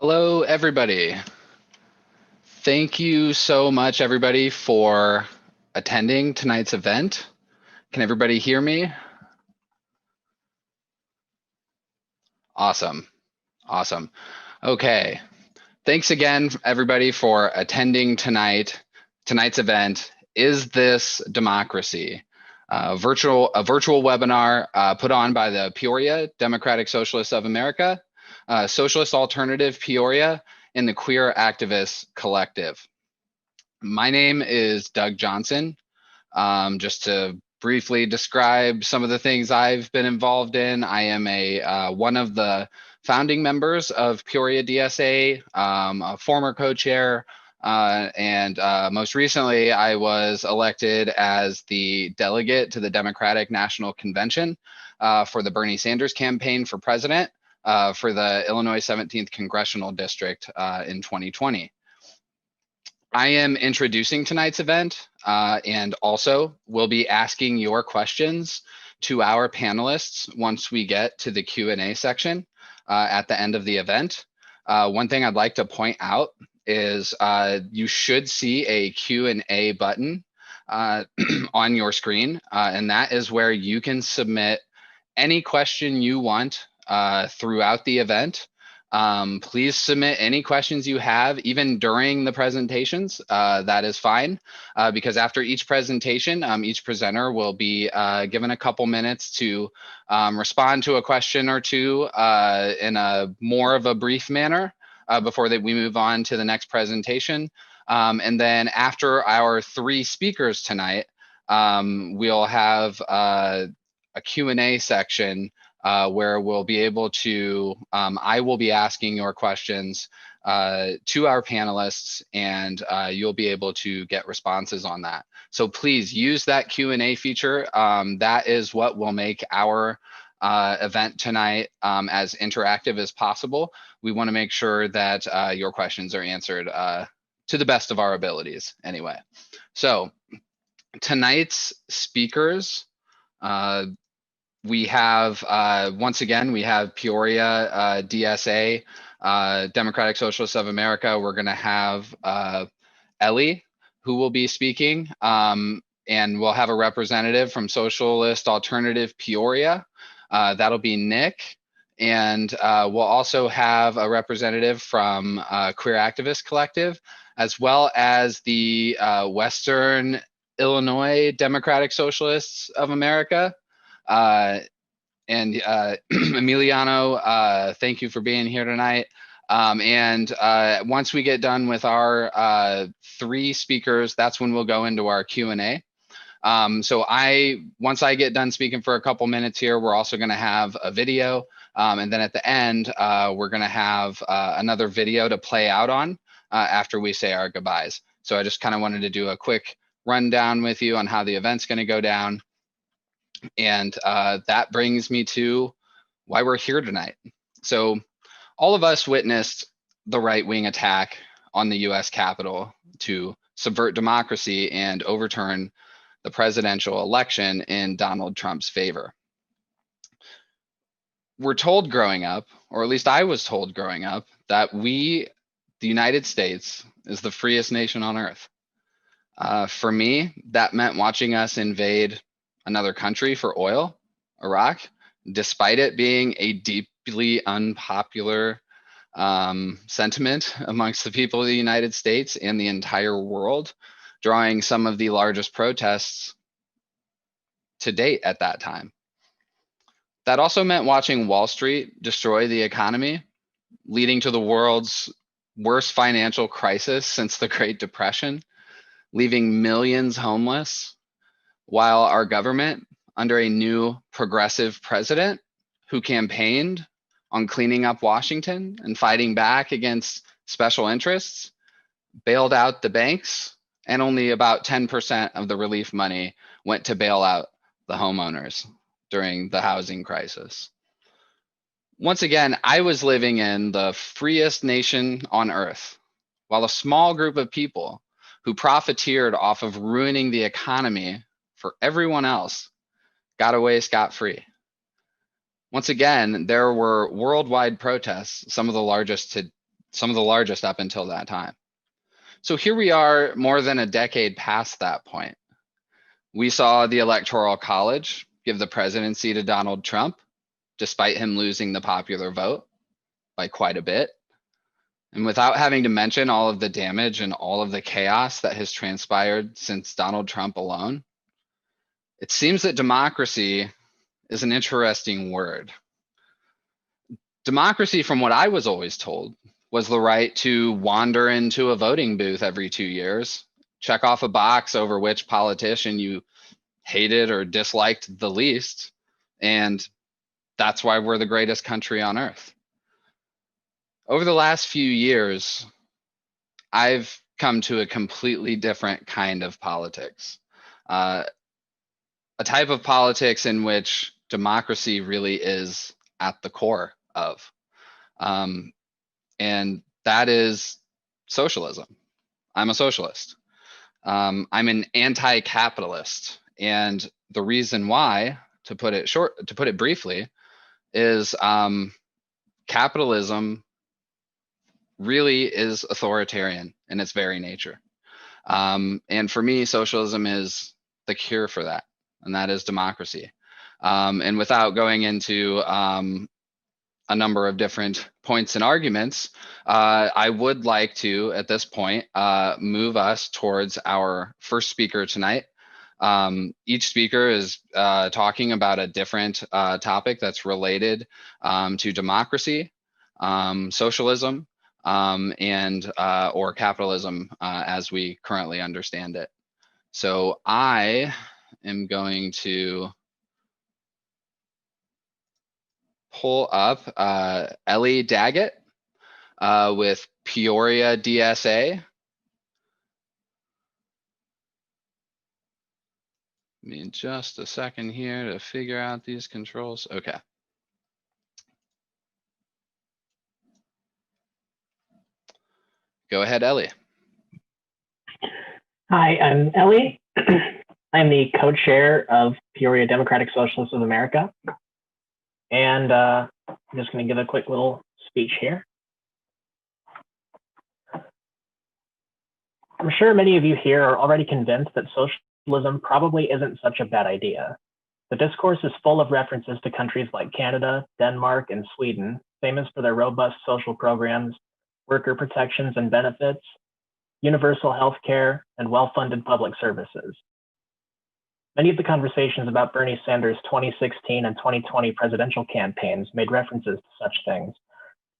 Hello, everybody. Thank you so much, everybody, for attending tonight's event. Can everybody hear me? Awesome. Awesome. Okay. Thanks again, everybody, for attending tonight's event. Is this democracy? A virtual webinar put on by the Peoria Democratic Socialists of America, Socialist Alternative Peoria, and the Queer Activists Collective. My name is Doug Johnson. Just to briefly describe some of the things I've been involved in, I am one of the founding members of Peoria DSA, a former co-chair, and most recently I was elected as the delegate to the Democratic National Convention for the Bernie Sanders campaign for president for the Illinois 17th Congressional District in 2020. I am introducing tonight's event and also will be asking your questions to our panelists once we get to the Q&A section at the end of the event. One thing I'd like to point out is you should see a Q&A button on your screen, and that is where you can submit any question you want throughout the event. Please submit any questions you have, even during the presentations. That is fine, because after each presentation, each presenter will be given a couple minutes to respond to a question or two in a more of a brief manner before we move on to the next presentation. And then after our three speakers tonight, we'll have a Q&A section where we'll be able to, I will be asking your questions to our panelists, and you'll be able to get responses on that. So please use that Q&A feature. That is what will make our event tonight as interactive as possible. We want to make sure that your questions are answered to the best of our abilities anyway. So tonight's speakers, we have, once again, we have Peoria DSA, Democratic Socialists of America. We're going to have Ellie, who will be speaking, and we'll have a representative from Socialist Alternative Peoria. That'll be Nick. And we'll also have a representative from Queer Activist Collective, as well as the Western Illinois Democratic Socialists of America. And Emiliano, thank you for being here tonight. And once we get done with our three speakers, that's when we'll go into our Q&A. So once I get done speaking for a couple minutes here, we're also going to have a video. And then at the end, we're going to have another video to play out on after we say our goodbyes. So I just kind of wanted to do a quick rundown with you on how the event's going to go down. And that brings me to why we're here tonight. So all of us witnessed the right-wing attack on the US Capitol to subvert democracy and overturn the presidential election in Donald Trump's favor. We're told growing up, or at least I was told growing up, that the United States, is the freest nation on earth. For me, that meant watching us invade another country for oil, Iraq, despite it being a deeply unpopular sentiment amongst the people of the United States and the entire world, drawing some of the largest protests to date at that time. That also meant watching Wall Street destroy the economy, leading to the world's worst financial crisis since the Great Depression, leaving millions homeless, while our government, under a new progressive president who campaigned on cleaning up Washington and fighting back against special interests, bailed out the banks, and only about 10% of the relief money went to bail out the homeowners during the housing crisis. Once again, I was living in the freest nation on earth, while a small group of people who profiteered off of ruining the economy for everyone else got away scot-free. Once again, there were worldwide protests, some of the largest some of the largest up until that time. So here we are more than a decade past that point. We saw the Electoral College give the presidency to Donald Trump, despite him losing the popular vote by quite a bit. And without having to mention all of the damage and all of the chaos that has transpired since Donald Trump alone, it seems that democracy is an interesting word. Democracy, from what I was always told, was the right to wander into a voting booth every 2 years, check off a box over which politician you hated or disliked the least, and that's why we're the greatest country on earth. Over the last few years, I've come to a completely different kind of politics, a type of politics in which democracy really is at the core of. And that is socialism. I'm a socialist. I'm an anti-capitalist. And the reason why, to put it briefly, is capitalism really is authoritarian in its very nature. And for me, socialism is the cure for that, and that is democracy. And without going into a number of different points and arguments, I would like to, at this point, move us towards our first speaker tonight. Each speaker is talking about a different topic that's related to democracy, socialism, and or capitalism as we currently understand it. So I am going to pull up Ellie Daggett with Peoria DSA. Give me just a second here to figure out these controls. Okay. Go ahead, Ellie. Hi, I'm Ellie. I'm the co-chair of Peoria Democratic Socialists of America. And I'm just going to give a quick little speech here. I'm sure many of you here are already convinced that socialism probably isn't such a bad idea. The discourse is full of references to countries like Canada, Denmark, and Sweden, famous for their robust social programs, worker protections and benefits, universal health care, and well-funded public services. Many of the conversations about Bernie Sanders' 2016 and 2020 presidential campaigns made references to such things,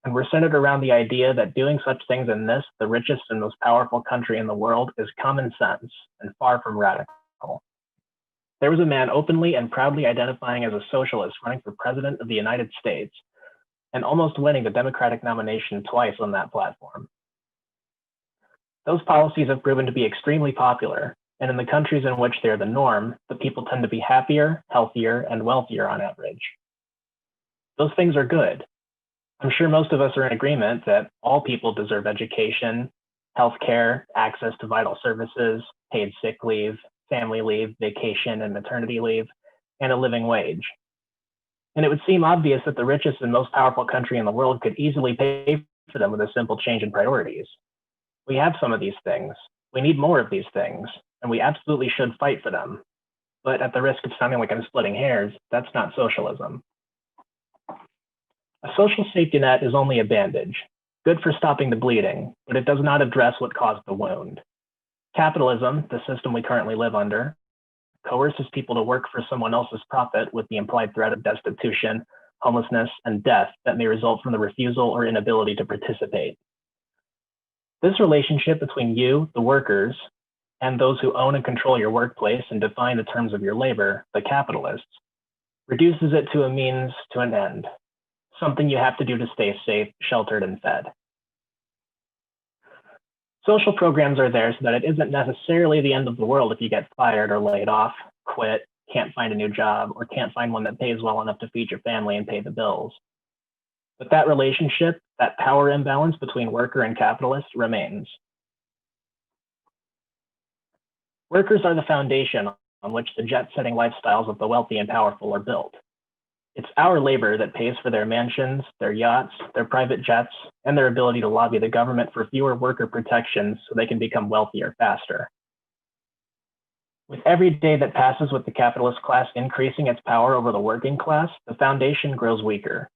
and were centered around the idea that doing such things in this, the richest and most powerful country in the world, is common sense and far from radical. There was a man openly and proudly identifying as a socialist running for president of the United States, and almost winning the Democratic nomination twice on that platform. Those policies have proven to be extremely popular, and in the countries in which they're the norm, the people tend to be happier, healthier, and wealthier on average. Those things are good. I'm sure most of us are in agreement that all people deserve education, healthcare, access to vital services, paid sick leave, family leave, vacation and maternity leave, and a living wage. And it would seem obvious that the richest and most powerful country in the world could easily pay for them with a simple change in priorities. We have some of these things. We need more of these things, and we absolutely should fight for them. But at the risk of sounding like I'm splitting hairs, that's not socialism. A social safety net is only a bandage, good for stopping the bleeding, but it does not address what caused the wound. Capitalism, the system we currently live under, coerces people to work for someone else's profit with the implied threat of destitution, homelessness, and death that may result from the refusal or inability to participate. This relationship between you, the workers, and those who own and control your workplace and define the terms of your labor, the capitalists, reduces it to a means to an end, something you have to do to stay safe, sheltered, and fed. Social programs are there so that it isn't necessarily the end of the world if you get fired or laid off, quit, can't find a new job, or can't find one that pays well enough to feed your family and pay the bills. But that relationship, that power imbalance between worker and capitalist remains. Workers are the foundation on which the jet-setting lifestyles of the wealthy and powerful are built. It's our labor that pays for their mansions, their yachts, their private jets, and their ability to lobby the government for fewer worker protections so they can become wealthier faster. With every day that passes with the capitalist class increasing its power over the working class, the foundation grows weaker.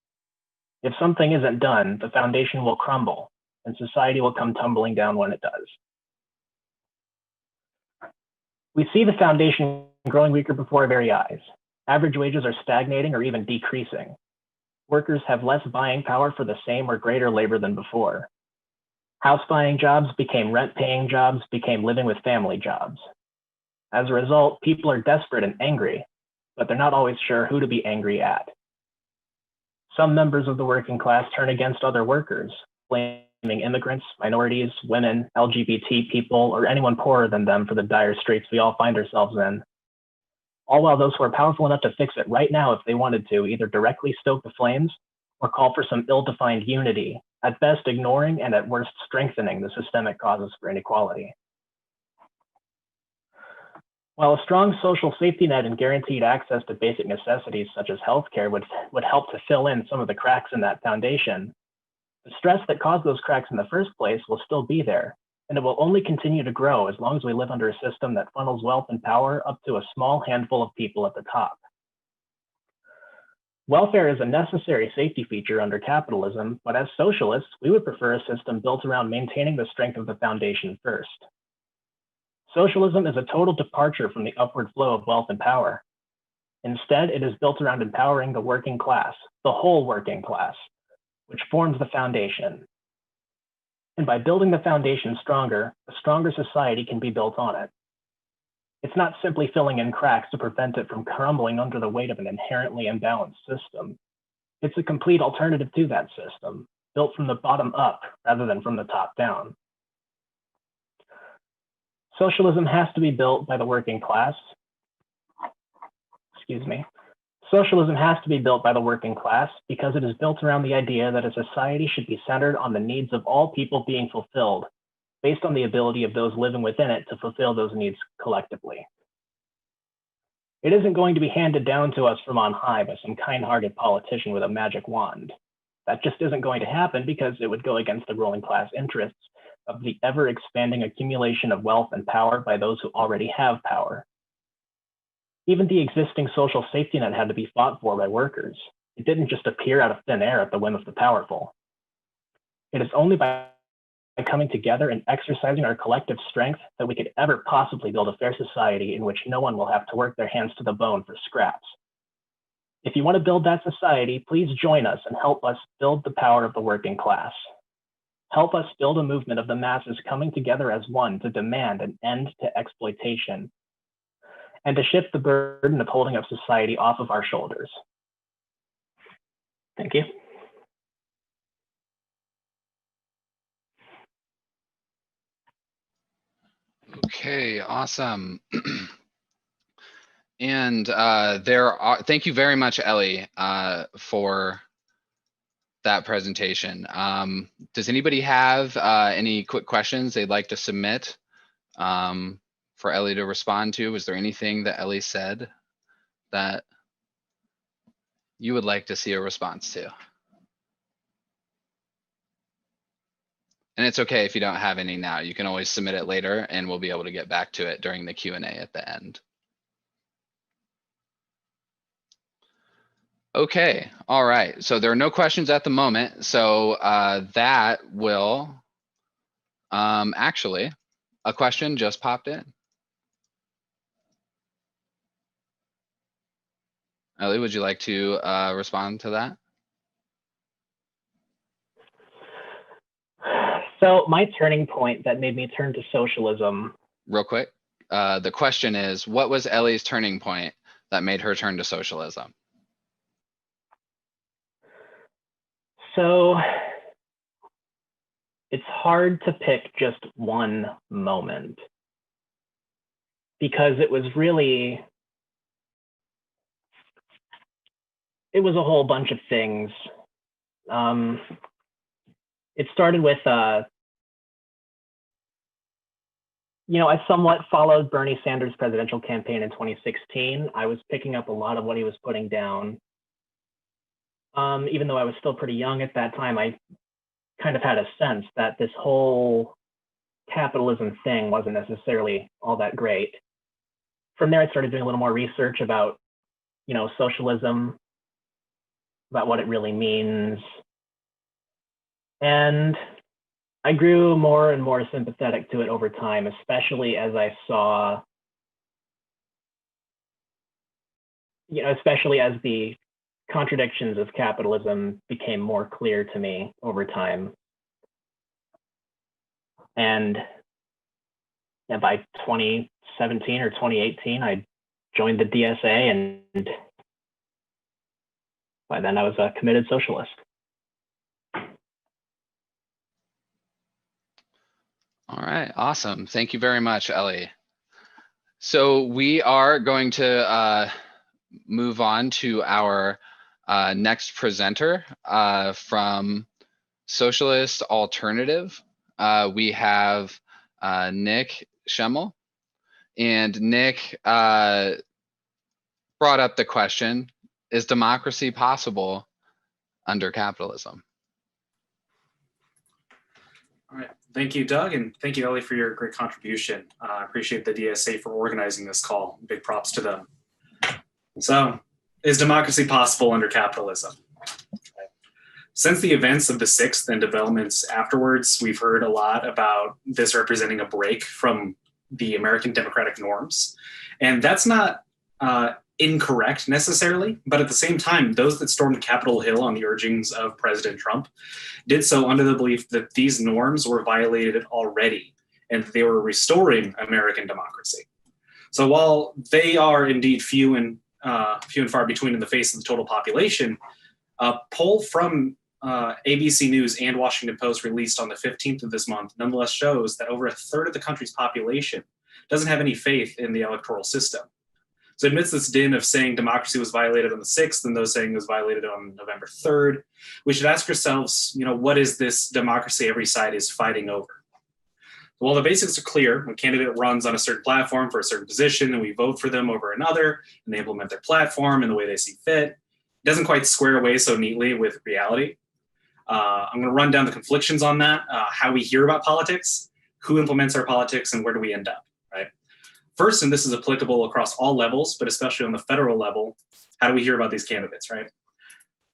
If something isn't done, the foundation will crumble, and society will come tumbling down when it does. We see the foundation growing weaker before our very eyes. Average wages are stagnating or even decreasing. Workers have less buying power for the same or greater labor than before. House buying jobs became rent-paying jobs, became living with family jobs. As a result, people are desperate and angry, but they're not always sure who to be angry at. Some members of the working class turn against other workers, blaming immigrants, minorities, women, LGBT people, or anyone poorer than them for the dire straits we all find ourselves in. All while those who are powerful enough to fix it right now if they wanted to either directly stoke the flames or call for some ill-defined unity, at best ignoring and at worst strengthening the systemic causes for inequality. While a strong social safety net and guaranteed access to basic necessities such as healthcare would help to fill in some of the cracks in that foundation, the stress that caused those cracks in the first place will still be there, and it will only continue to grow as long as we live under a system that funnels wealth and power up to a small handful of people at the top. Welfare is a necessary safety feature under capitalism, but as socialists, we would prefer a system built around maintaining the strength of the foundation first. Socialism is a total departure from the upward flow of wealth and power. Instead, it is built around empowering the working class, the whole working class, which forms the foundation. And by building the foundation stronger, a stronger society can be built on it. It's not simply filling in cracks to prevent it from crumbling under the weight of an inherently imbalanced system. It's a complete alternative to that system, built from the bottom up rather than from the top down. Socialism has to be built by the working class. Socialism has to be built by the working class because it is built around the idea that a society should be centered on the needs of all people being fulfilled, based on the ability of those living within it to fulfill those needs collectively. It isn't going to be handed down to us from on high by some kind-hearted politician with a magic wand. That just isn't going to happen because it would go against the ruling class interests of the ever-expanding accumulation of wealth and power by those who already have power. Even the existing social safety net had to be fought for by workers. It didn't just appear out of thin air at the whim of the powerful. It is only by coming together and exercising our collective strength that we could ever possibly build a fair society in which no one will have to work their hands to the bone for scraps. If you want to build that society, please join us and help us build the power of the working class. Help us build a movement of the masses coming together as one to demand an end to exploitation and to shift the burden of holding up society off of our shoulders. Thank you. Okay, awesome. And thank you very much, Ellie, for that presentation. Does anybody have any quick questions they'd like to submit for Ellie to respond to? Was there anything that Ellie said that you would like to see a response to? And it's okay if you don't have any now. You can always submit it later and we'll be able to get back to it during the Q&A at the end. Okay, all right. So there are no questions at the moment. So that will, actually, a question just popped in. Ellie, would you like to respond to that? So my turning point that made me turn to socialism. Real quick, the question is, what was Ellie's turning point that made her turn to socialism? So it's hard to pick just one moment because it was a whole bunch of things. It started with, I somewhat followed Bernie Sanders' presidential campaign in 2016. I was picking up a lot of what he was putting down. Even though I was still pretty young at that time, I kind of had a sense that this whole capitalism thing wasn't necessarily all that great. From there, I started doing a little more research about, socialism, about what it really means. And I grew more and more sympathetic to it over time, especially as I saw, especially as the contradictions of capitalism became more clear to me over time. And by 2017 or 2018, I joined the DSA, and by then I was a committed socialist. All right, awesome. Thank you very much, Ellie. So we are going to move on to our next presenter from Socialist Alternative. We have Nick Schemmel, and Nick brought up the question, is democracy possible under capitalism? All right, thank you, Doug, and thank you, Ellie, for your great contribution. I appreciate the DSA for organizing this call. Big props to them. So, is democracy possible under capitalism? Since the events of the 6th and developments afterwards, we've heard a lot about this representing a break from the American democratic norms. And that's not incorrect necessarily, but at the same time, those that stormed Capitol Hill on the urgings of President Trump did so under the belief that these norms were violated already and they were restoring American democracy. So while they are indeed few and far between in the face of the total population, a poll from ABC News and Washington Post released on the 15th of this month nonetheless shows that over a third of the country's population doesn't have any faith in the electoral system. So amidst this din of saying democracy was violated on the 6th and those saying it was violated on November 3rd, we should ask ourselves, what is this democracy every side is fighting over? Well, the basics are clear. A candidate runs on a certain platform for a certain position and we vote for them over another and they implement their platform in the way they see fit. It doesn't quite square away so neatly with reality. I'm going to run down the conflictions on that, how we hear about politics, who implements our politics, and where do we end up, right? First, and this is applicable across all levels, but especially on the federal level, how do we hear about these candidates, right?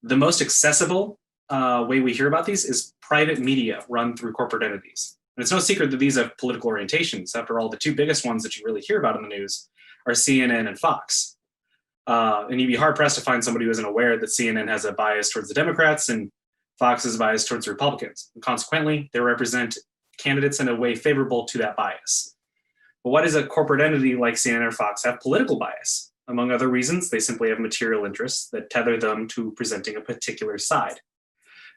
The most accessible way we hear about these is private media run through corporate entities. And it's no secret that these have political orientations. After all, the two biggest ones that you really hear about in the news are CNN and Fox. And you'd be hard-pressed to find somebody who isn't aware that CNN has a bias towards the Democrats and Fox is biased towards the Republicans. And consequently, they represent candidates in a way favorable to that bias. But why does a corporate entity like CNN or Fox have political bias? Among other reasons, they simply have material interests that tether them to presenting a particular side.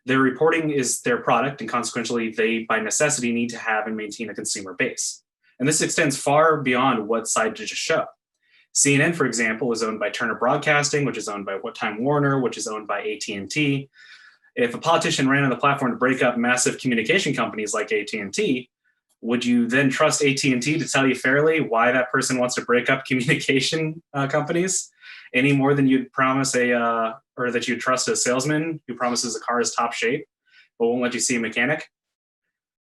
Their reporting is their product, and consequently, they, by necessity, need to have and maintain a consumer base. And this extends far beyond what side to just show. CNN, for example, is owned by Turner Broadcasting, which is owned by Time Warner, which is owned by AT&T. If a politician ran on the platform to break up massive communication companies like AT&T, would you then trust AT&T to tell you fairly why that person wants to break up communication companies any more than you'd promise or that you'd trust a salesman who promises a car is top shape but won't let you see a mechanic?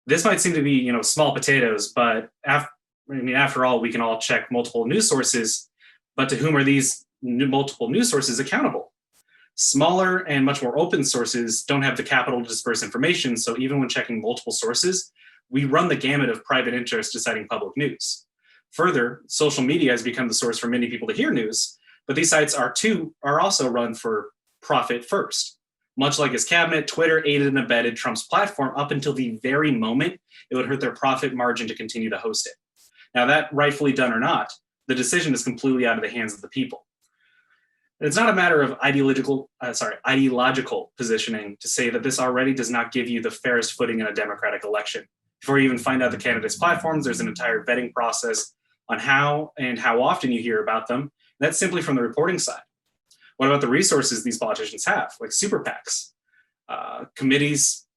This might seem to be, small potatoes, but after all, we can all check multiple news sources, but to whom are these multiple news sources accountable? Smaller and much more open sources don't have the capital to disperse information, so even when checking multiple sources, we run the gamut of private interest deciding public news. Further, social media has become the source for many people to hear news, but these sites are also run for profit first. Much like his cabinet, Twitter aided and abetted Trump's platform up until the very moment it would hurt their profit margin to continue to host it. Now, that rightfully done or not, the decision is completely out of the hands of the people. It's not a matter of ideological positioning to say that this already does not give you the fairest footing in a democratic election. Before you even find out the candidates' platforms, there's an entire vetting process on how and how often you hear about them. That's simply from the reporting side. What about the resources these politicians have, like super PACs,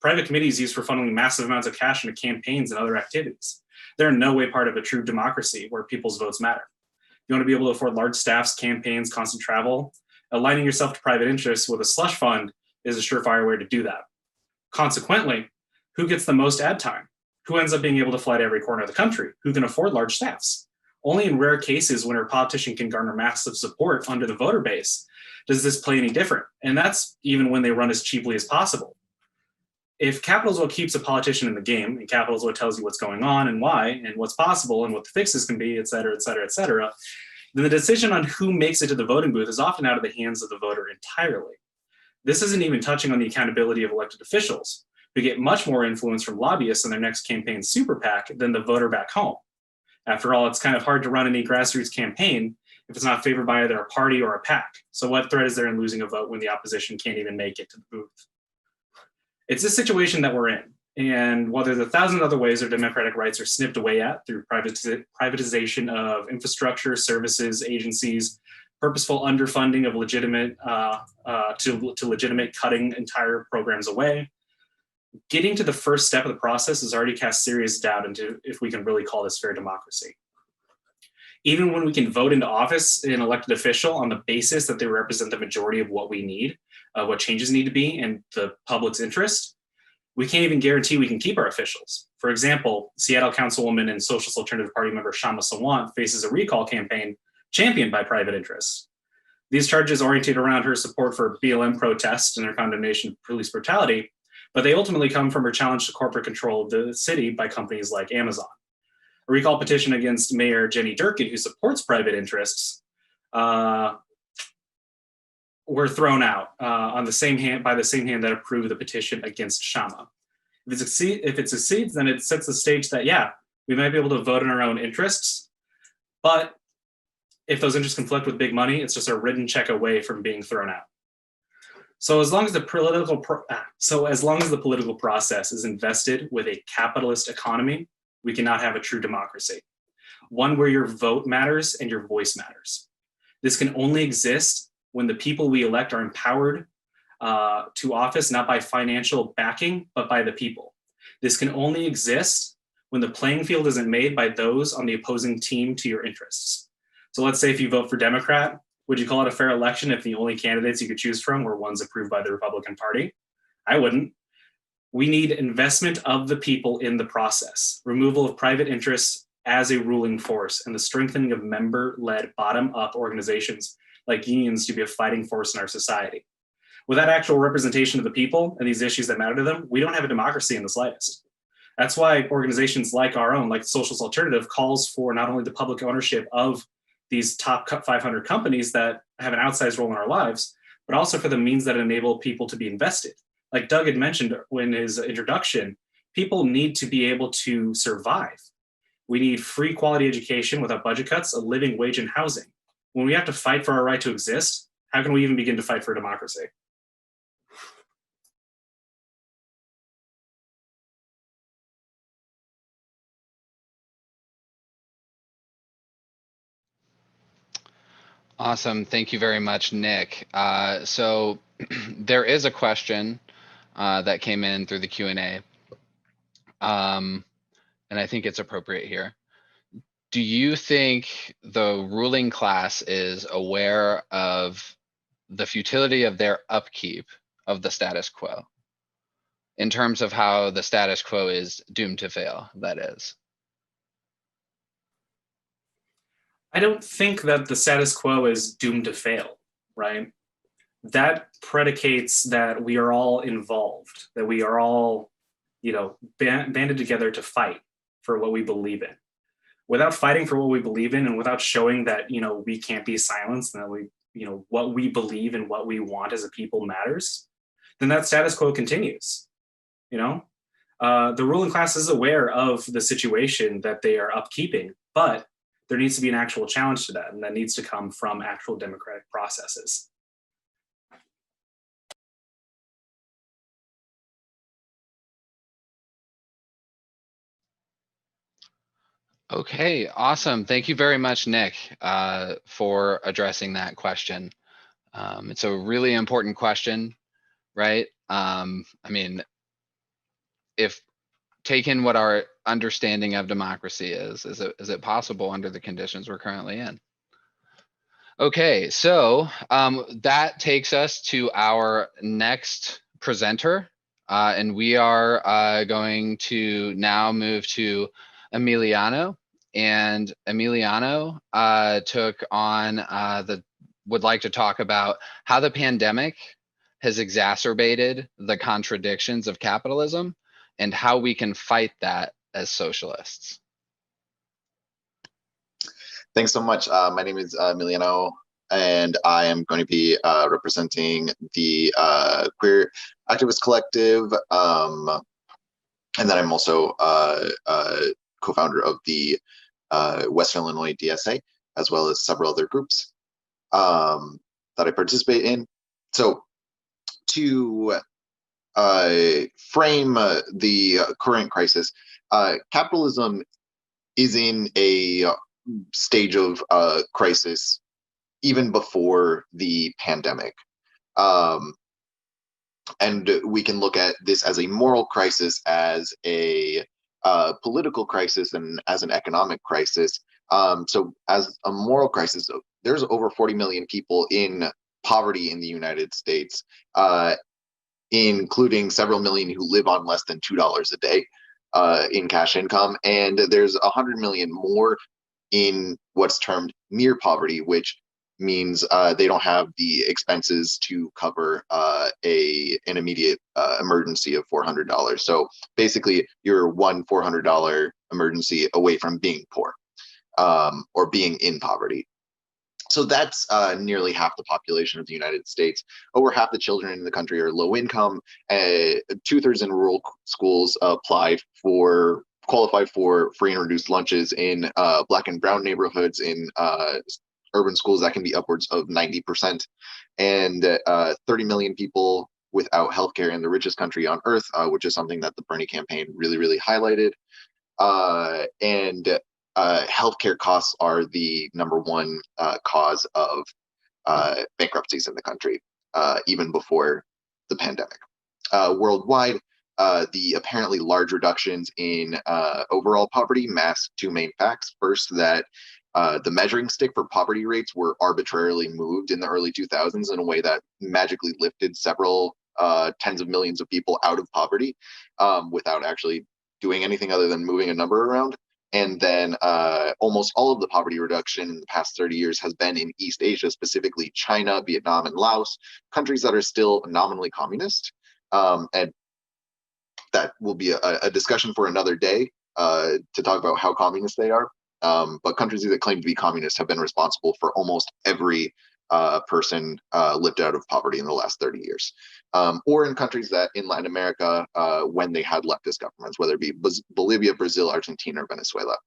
private committees used for funneling massive amounts of cash into campaigns and other activities? They're in no way part of a true democracy where people's votes matter. You want to be able to afford large staffs, campaigns, constant travel. Aligning yourself to private interests with a slush fund is a surefire way to do that. Consequently, who gets the most ad time? Who ends up being able to fly to every corner of the country? Who can afford large staffs? Only in rare cases when a politician can garner massive support under the voter base does this play any different. And that's even when they run as cheaply as possible. If capital is what keeps a politician in the game, and capital is what tells you what's going on and why, and what's possible and what the fixes can be, et cetera, et cetera, et cetera, then the decision on who makes it to the voting booth is often out of the hands of the voter entirely. This isn't even touching on the accountability of elected officials, who get much more influence from lobbyists in their next campaign super PAC than the voter back home. After all, it's kind of hard to run any grassroots campaign if it's not favored by either a party or a PAC. So what threat is there in losing a vote when the opposition can't even make it to the booth? It's a situation that we're in. And while there's 1,000 other ways our democratic rights are snipped away at through privatization of infrastructure, services, agencies, purposeful underfunding of legitimate to legitimate cutting entire programs away, getting to the first step of the process has already cast serious doubt into if we can really call this fair democracy. Even when we can vote into office an elected official on the basis that they represent the majority of what we need, what changes need to be, and the public's interest, we can't even guarantee we can keep our officials. For example, Seattle Councilwoman and Socialist Alternative Party member Shama Sawant faces a recall campaign championed by private interests. These charges orientate around her support for BLM protests and her condemnation of police brutality, but they ultimately come from her challenge to corporate control of the city by companies like Amazon. A recall petition against Mayor Jenny Durkin, who supports private interests, were thrown out on the same hand by the same hand that approved the petition against Shama. If it succeeds, then it sets the stage that, yeah, we might be able to vote in our own interests, but if those interests conflict with big money, it's just a written check away from being thrown out. So as long as the political process is invested with a capitalist economy, we cannot have a true democracy, one where your vote matters and your voice matters. This can only exist when the people we elect are empowered to office, not by financial backing, but by the people. This can only exist when the playing field isn't made by those on the opposing team to your interests. So let's say if you vote for Democrat, would you call it a fair election if the only candidates you could choose from were ones approved by the Republican Party? I wouldn't. We need investment of the people in the process, removal of private interests as a ruling force, and the strengthening of member-led bottom-up organizations like unions to be a fighting force in our society. Without actual representation of the people and these issues that matter to them, we don't have a democracy in the slightest. That's why organizations like our own, like Socialist Alternative, calls for not only the public ownership of these top 500 companies that have an outsized role in our lives, but also for the means that enable people to be invested. Like Doug had mentioned in his introduction, people need to be able to survive. We need free quality education without budget cuts, a living wage, and housing. When we have to fight for our right to exist, how can we even begin to fight for democracy? Awesome. Thank you very much, Nick. So there is a question that came in through the Q&A, and I think it's appropriate here. Do you think the ruling class is aware of the futility of their upkeep of the status quo in terms of how the status quo is doomed to fail, that is? I don't think that the status quo is doomed to fail, right? That predicates that we are all involved, that we are all, banded together to fight for what we believe in. Without fighting for what we believe in, and without showing that, we can't be silenced, and that we, what we believe and what we want as a people matters, then that status quo continues. The ruling class is aware of the situation that they are upkeeping, but there needs to be an actual challenge to that, and that needs to come from actual democratic processes. Okay, awesome. Thank you very much, Nick, for addressing that question. It's a really important question, right? I mean, if taken what our understanding of democracy is it possible under the conditions we're currently in? Okay, so that takes us to our next presenter, and we are going to now move to Emiliano. And Emiliano took on would like to talk about how the pandemic has exacerbated the contradictions of capitalism and how we can fight that as socialists. Thanks so much. My name is Emiliano, and I am going to be representing the Queer Activist Collective, and then I'm also co-founder of the Western Illinois DSA, as well as several other groups that I participate in. So to frame the current crisis, capitalism is in a stage of crisis even before the pandemic. And we can look at this as a moral crisis, as a political crisis, and as an economic crisis. So as a moral crisis, there's over 40 million people in poverty in the United States, including several million who live on less than $2 a day in cash income. And there's 100 million more in what's termed near poverty, which means they don't have the expenses to cover an immediate emergency of $400. So basically, you're one $400 emergency away from being poor or being in poverty. So that's nearly half the population of the United States. Over half the children in the country are low income. 2/3 in rural schools qualified for free and reduced lunches. In Black and brown neighborhoods, in urban schools, that can be upwards of 90%. And 30 million people without healthcare in the richest country on earth, which is something that the Bernie campaign really, really highlighted. And healthcare costs are the number one cause of bankruptcies in the country, even before the pandemic. Worldwide, the apparently large reductions in overall poverty mask two main facts. First, that the measuring stick for poverty rates were arbitrarily moved in the early 2000s in a way that magically lifted several tens of millions of people out of poverty without actually doing anything other than moving a number around. And then almost all of the poverty reduction in the past 30 years has been in East Asia, specifically China, Vietnam, and Laos, countries that are still nominally communist. And that will be a discussion for another day to talk about how communist they are. But countries that claim to be communist have been responsible for almost every person lived out of poverty in the last 30 years. Or in countries that in Latin America, when they had leftist governments, whether it be Bolivia, Brazil, Argentina, or Venezuela.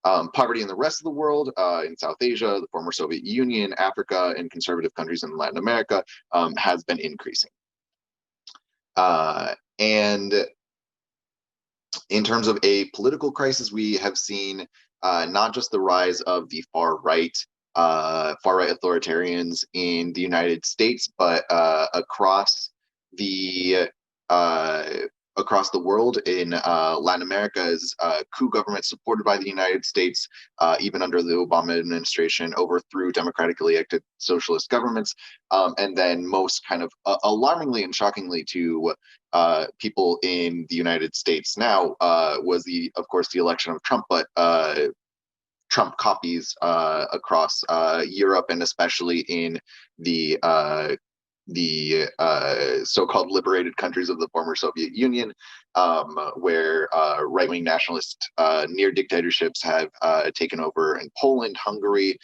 Poverty in the rest of the world, in South Asia, the former Soviet Union, Africa, and conservative countries in Latin America has been increasing. And in terms of a political crisis, we have seen not just the rise of the far-right authoritarians in the United States, but across the world. In Latin America's coup government supported by the United States, even under the Obama administration, overthrew democratically elected socialist governments. And then most kind of alarmingly and shockingly to people in the United States now was of course, the election of Trump, but Trump copies across Europe, and especially in the so-called liberated countries of the former Soviet Union, where right-wing nationalist near dictatorships have taken over in Poland, Hungary,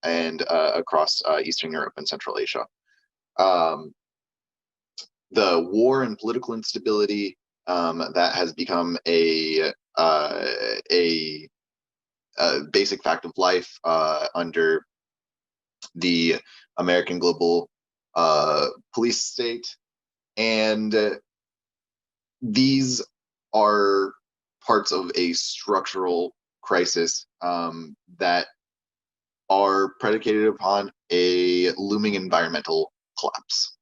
and across Eastern Europe and Central Asia. The war and political instability that has become a basic fact of life under the American global police state. And these are parts of a structural crisis that are predicated upon a looming environmental collapse.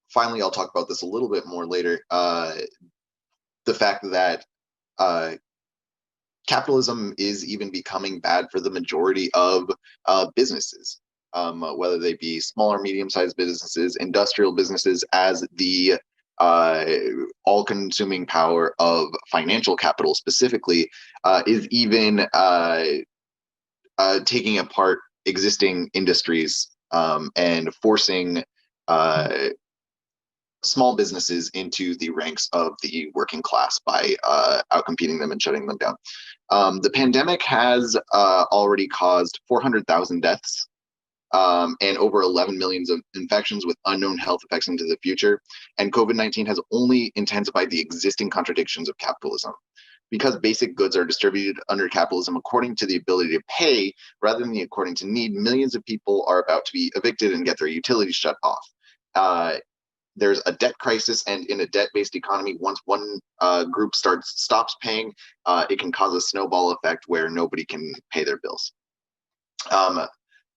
Finally, I'll talk about this a little bit more later. The fact that capitalism is even becoming bad for the majority of businesses, whether they be small or medium-sized businesses, industrial businesses, as the all-consuming power of financial capital specifically is even taking apart existing industries and forcing small businesses into the ranks of the working class by outcompeting them and shutting them down. The pandemic has already caused 400,000 deaths and over 11 million of infections with unknown health effects into the future. And COVID-19 has only intensified the existing contradictions of capitalism. Because basic goods are distributed under capitalism according to the ability to pay rather than according to need, millions of people are about to be evicted and get their utilities shut off. There's a debt crisis, and in a debt-based economy, once one group stops paying, it can cause a snowball effect where nobody can pay their bills.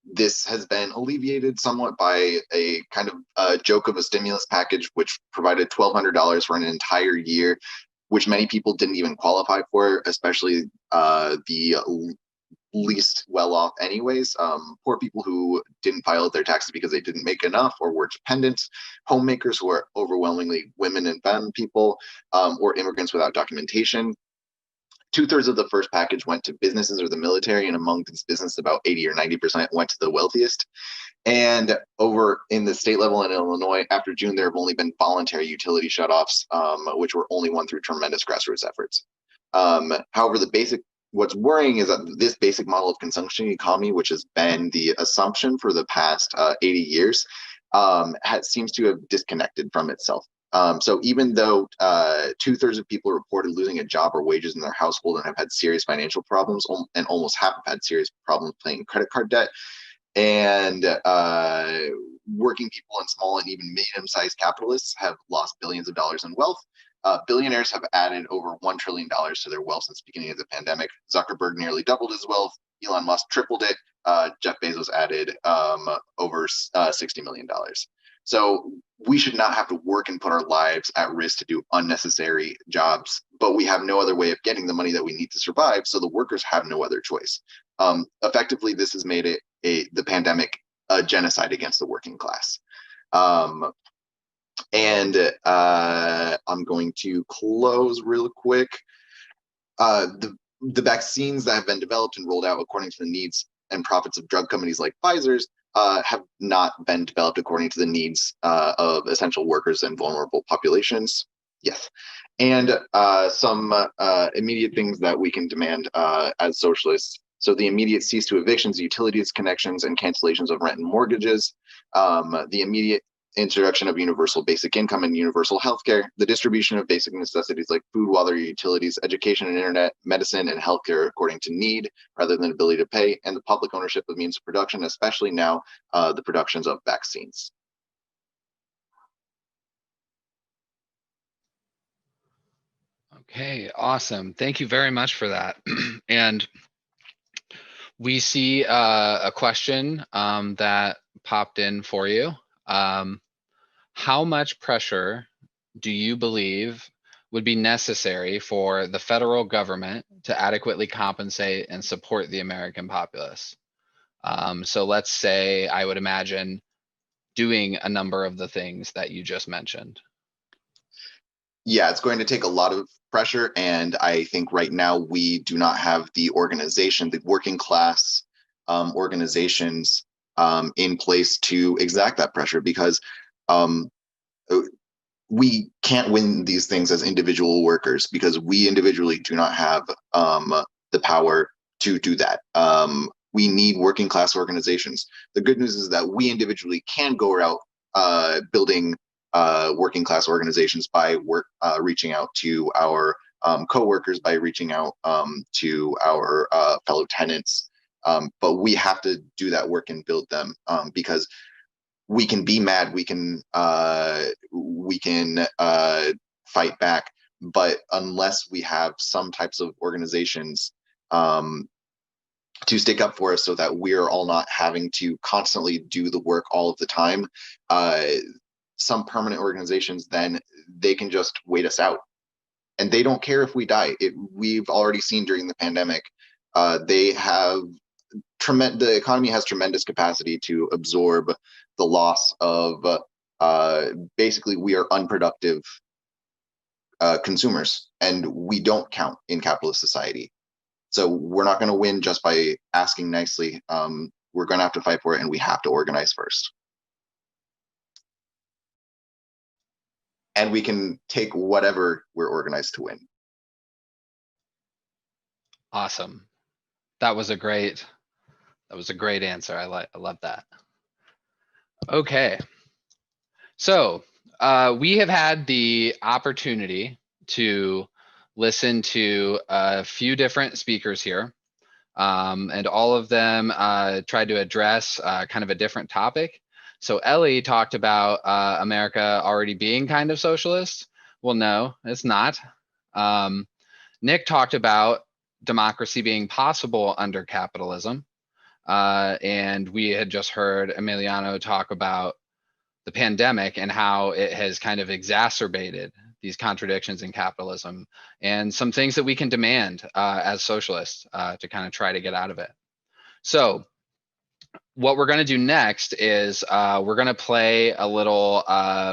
This has been alleviated somewhat by a kind of joke of a stimulus package, which provided $1,200 for an entire year, which many people didn't even qualify for, especially the least well-off anyways. Poor people who didn't file their taxes because they didn't make enough or were dependents, homemakers who are overwhelmingly women and femme people, or immigrants without documentation. 2/3 of the first package went to businesses or the military, and among these businesses, about 80 or 90% went to the wealthiest. And over in the state level in Illinois, after June, there have only been voluntary utility shutoffs, which were only won through tremendous grassroots efforts. However, what's worrying is that this basic model of consumption economy, which has been the assumption for the past 80 years, seems to have disconnected from itself. So even though 2/3 of people reported losing a job or wages in their household and have had serious financial problems, and almost half have had serious problems paying credit card debt, and working people and small and even medium-sized capitalists have lost billions of dollars in wealth. Billionaires have added over $1 trillion to their wealth since the beginning of the pandemic. Zuckerberg nearly doubled his wealth. Elon Musk tripled it. Jeff Bezos added over $60 million. So we should not have to work and put our lives at risk to do unnecessary jobs, but we have no other way of getting the money that we need to survive, so the workers have no other choice. Effectively, this has made it the pandemic a genocide against the working class. And I'm going to close real quick. The vaccines that have been developed and rolled out according to the needs and profits of drug companies like Pfizer's have not been developed according to the needs of essential workers and vulnerable populations. Yes. And some immediate things that we can demand as socialists. So the immediate cease to evictions, utilities connections, and cancellations of rent and mortgages, the immediate introduction of universal basic income and universal healthcare, the distribution of basic necessities like food, water, utilities, education and internet, medicine, and healthcare according to need rather than ability to pay, and the public ownership of means of production, especially now the productions of vaccines. Okay, awesome. Thank you very much for that. And we see a question that popped in for you. How much pressure do you believe would be necessary for the federal government to adequately compensate and support the American populace? So let's say I would imagine doing a number of the things that you just mentioned. Yeah, it's going to take a lot of pressure, and I think right now we do not have the organization, the working class organizations in place to exact that pressure, because we can't win these things as individual workers, because we individually do not have the power to do that. We need working class organizations. The good news is that we individually can go out building working class organizations by reaching out to our co-workers, by reaching out to our fellow tenants. But we have to do that work and build them, because we can be mad, we can fight back, but unless we have some types of organizations to stick up for us so that we're all not having to constantly do the work all of the time, some permanent organizations, then they can just wait us out. and they don't care if we die. We've already seen during the pandemic, they have the economy has tremendous capacity to absorb the loss of basically we are unproductive consumers, and we don't count in capitalist society. So we're not going to win just by asking nicely. We're going to have to fight for it, and we have to organize first. And we can take whatever we're organized to win. Awesome. That was a great answer. I love that. Okay. So we have had the opportunity to listen to a few different speakers here, and all of them tried to address kind of a different topic. So Ellie talked about America already being kind of socialist. Well, no, it's not. Nick talked about democracy being possible under capitalism. And we had just heard Emiliano talk about the pandemic and how it has kind of exacerbated these contradictions in capitalism and some things that we can demand as socialists to kind of try to get out of it. So what we're going to do next is we're going to play a little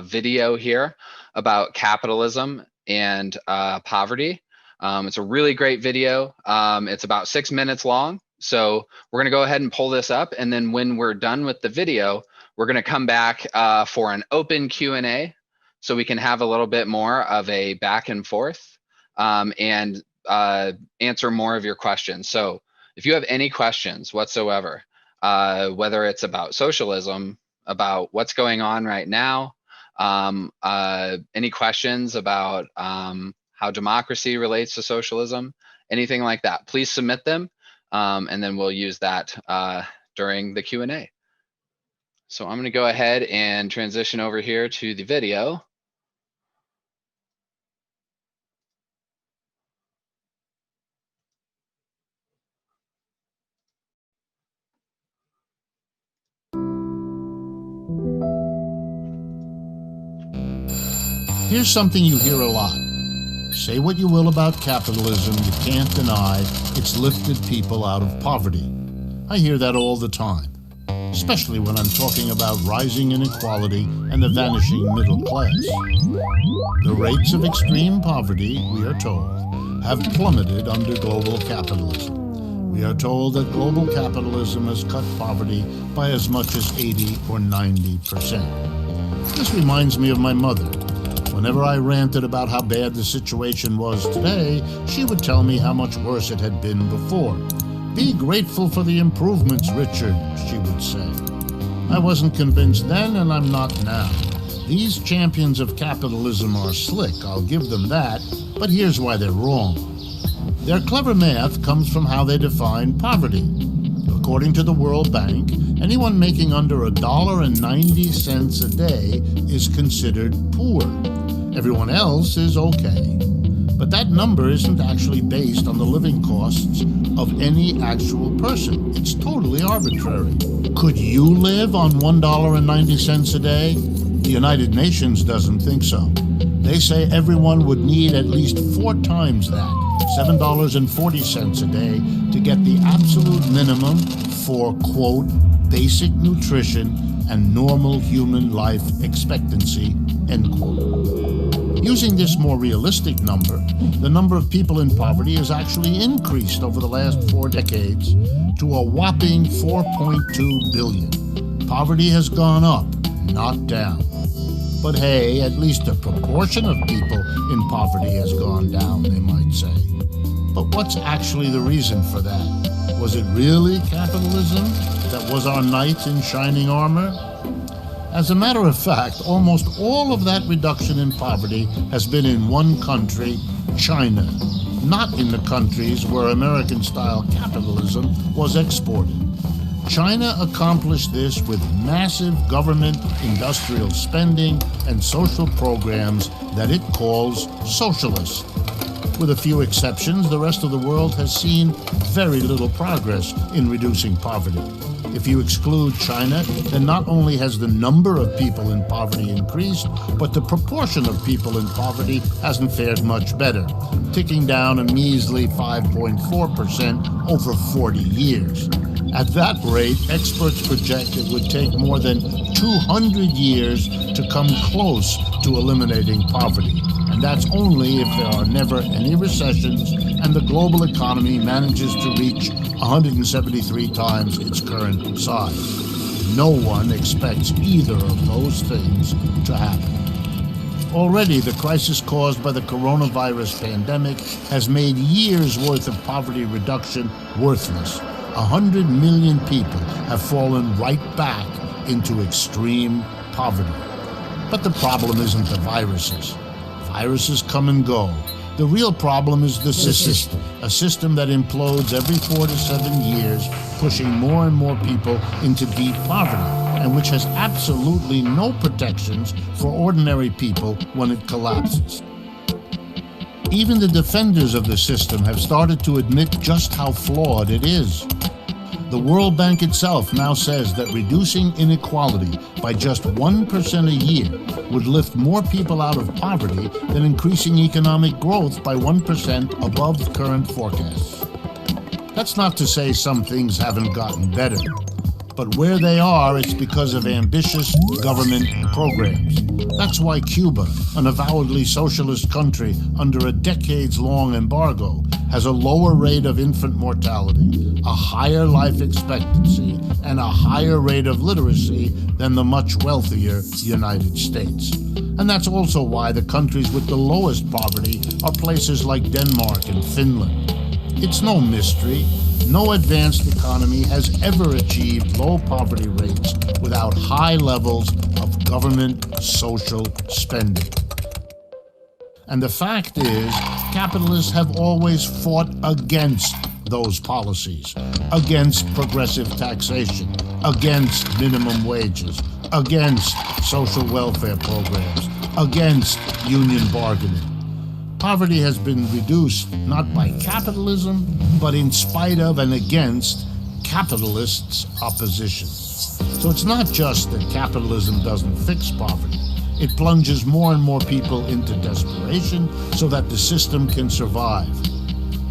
video here about capitalism and poverty. It's a really great video. It's about 6 minutes long. So we're going to go ahead and pull this up. And then when we're done with the video, we're going to come back for an open Q&A so we can have a little bit more of a back and forth and answer more of your questions. So if you have any questions whatsoever, whether it's about socialism, about what's going on right now, any questions about how democracy relates to socialism, anything like that, please submit them. And then we'll use that during the Q&A. So I'm going to go ahead and transition over here to the video. Here's something you hear a lot. Say what you will about capitalism, you can't deny it's lifted people out of poverty. I hear that all the time, especially when I'm talking about rising inequality and the vanishing middle class. The rates of extreme poverty, we are told, have plummeted under global capitalism. We are told that global capitalism has cut poverty by as much as 80 or 90%. This reminds me of my mother. Whenever I ranted about how bad the situation was today, she would tell me how much worse it had been before. Be grateful for the improvements, Richard, she would say. I wasn't convinced then, and I'm not now. These champions of capitalism are slick, I'll give them that, but here's why they're wrong. Their clever math comes from how they define poverty. According to the World Bank, anyone making under $1.90 a day is considered poor. Everyone else is okay. But that number isn't actually based on the living costs of any actual person. It's totally arbitrary. Could you live on $1.90 a day? The United Nations doesn't think so. They say everyone would need at least 4 times that, $7.40 a day, to get the absolute minimum for, quote, basic nutrition and normal human life expectancy, end quote. Using this more realistic number, the number of people in poverty has actually increased over the last 4 decades to a whopping 4.2 billion. Poverty has gone up, not down. But hey, at least a proportion of people in poverty has gone down, they might say. But what's actually the reason for that? Was it really capitalism that was our knight in shining armor? As a matter of fact, almost all of that reduction in poverty has been in one country, China, not in the countries where American-style capitalism was exported. China accomplished this with massive government industrial spending and social programs that it calls socialist. With a few exceptions, the rest of the world has seen very little progress in reducing poverty. If you exclude China, then not only has the number of people in poverty increased, but the proportion of people in poverty hasn't fared much better, ticking down a measly 5.4% over 40 years. At that rate, experts project it would take more than 200 years to come close to eliminating poverty. And that's only if there are never any recessions and the global economy manages to reach 173 times its current size. No one expects either of those things to happen. Already, the crisis caused by the coronavirus pandemic has made years' worth of poverty reduction worthless. 100 million people have fallen right back into extreme poverty. But the problem isn't the viruses. Viruses come and go. The real problem is the system, a system that implodes every 4 to 7 years, pushing more and more people into deep poverty, and which has absolutely no protections for ordinary people when it collapses. Even the defenders of the system have started to admit just how flawed it is. The World Bank itself now says that reducing inequality by just 1% a year would lift more people out of poverty than increasing economic growth by 1% above current forecasts. That's not to say some things haven't gotten better, but where they are, it's because of ambitious government programs. That's why Cuba, an avowedly socialist country under a decades-long embargo, has a lower rate of infant mortality, a higher life expectancy, and a higher rate of literacy than the much wealthier United States. And that's also why the countries with the lowest poverty are places like Denmark and Finland. It's no mystery. No advanced economy has ever achieved low poverty rates without high levels of government social spending. And the fact is, capitalists have always fought against those policies, against progressive taxation, against minimum wages, against social welfare programs, against union bargaining. Poverty has been reduced not by capitalism, but in spite of and against capitalists' opposition. So it's not just that capitalism doesn't fix poverty. It plunges more and more people into desperation so that the system can survive.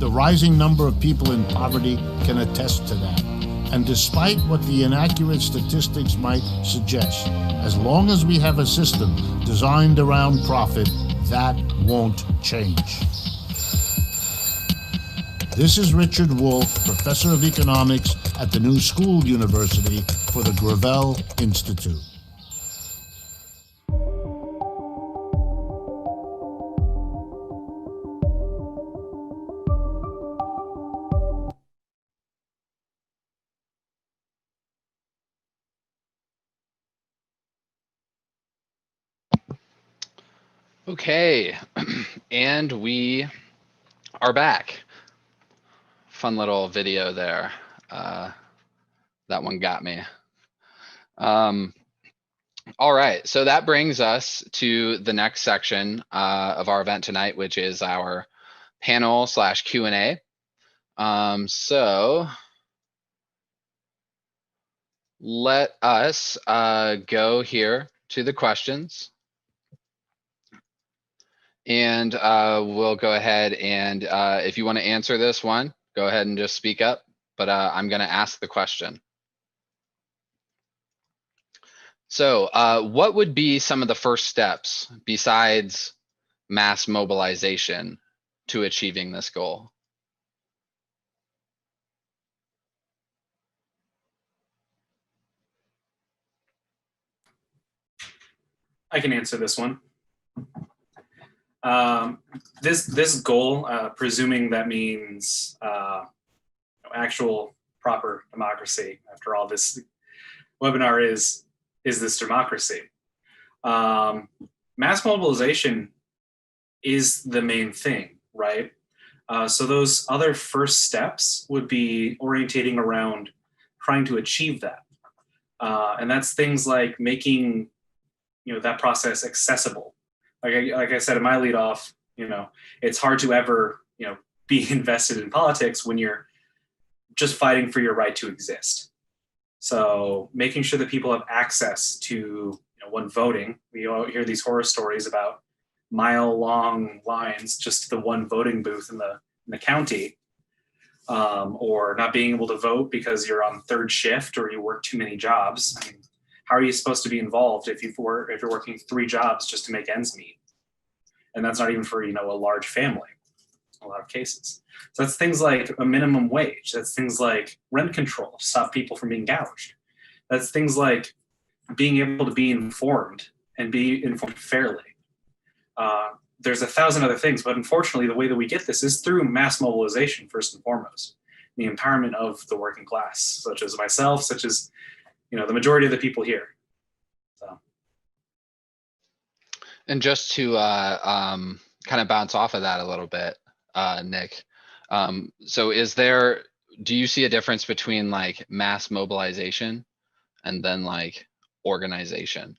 The rising number of people in poverty can attest to that. And despite what the inaccurate statistics might suggest, as long as we have a system designed around profit, that won't change. This is Richard Wolff, Professor of Economics at the New School University for the Gravel Institute. Okay, and we are back. Fun little video there. That one got me. All right, so that brings us to the next section of our event tonight, which is our panel / Q&A. So let us go here to the questions. And we'll go ahead and if you want to answer this one, go ahead and just speak up, but I'm going to ask the question. So what would be some of the first steps besides mass mobilization to achieving this goal? I can answer this one. This goal, presuming that means actual proper democracy. After all, this webinar is this democracy? Mass mobilization is the main thing, right? So those other first steps would be orientating around trying to achieve that, and that's things like making that process accessible. Like I said in my lead off, It's hard to ever, be invested in politics when you're just fighting for your right to exist. So making sure that people have access to, when voting, we all hear these horror stories about mile-long lines just to the one voting booth in the county, or not being able to vote because you're on third shift or you work too many jobs. I mean, how are you supposed to be involved if you're working 3 jobs just to make ends meet? And that's not even for, a large family, a lot of cases. So that's things like a minimum wage. That's things like rent control, stop people from being gouged. That's things like being able to be informed and be informed fairly. There's 1,000 other things, but unfortunately, the way that we get this is through mass mobilization, first and foremost. The empowerment of the working class, such as myself, such as, the majority of the people here. So. And just to kind of bounce off of that a little bit, Nick. So do you see a difference between like mass mobilization and then like organization?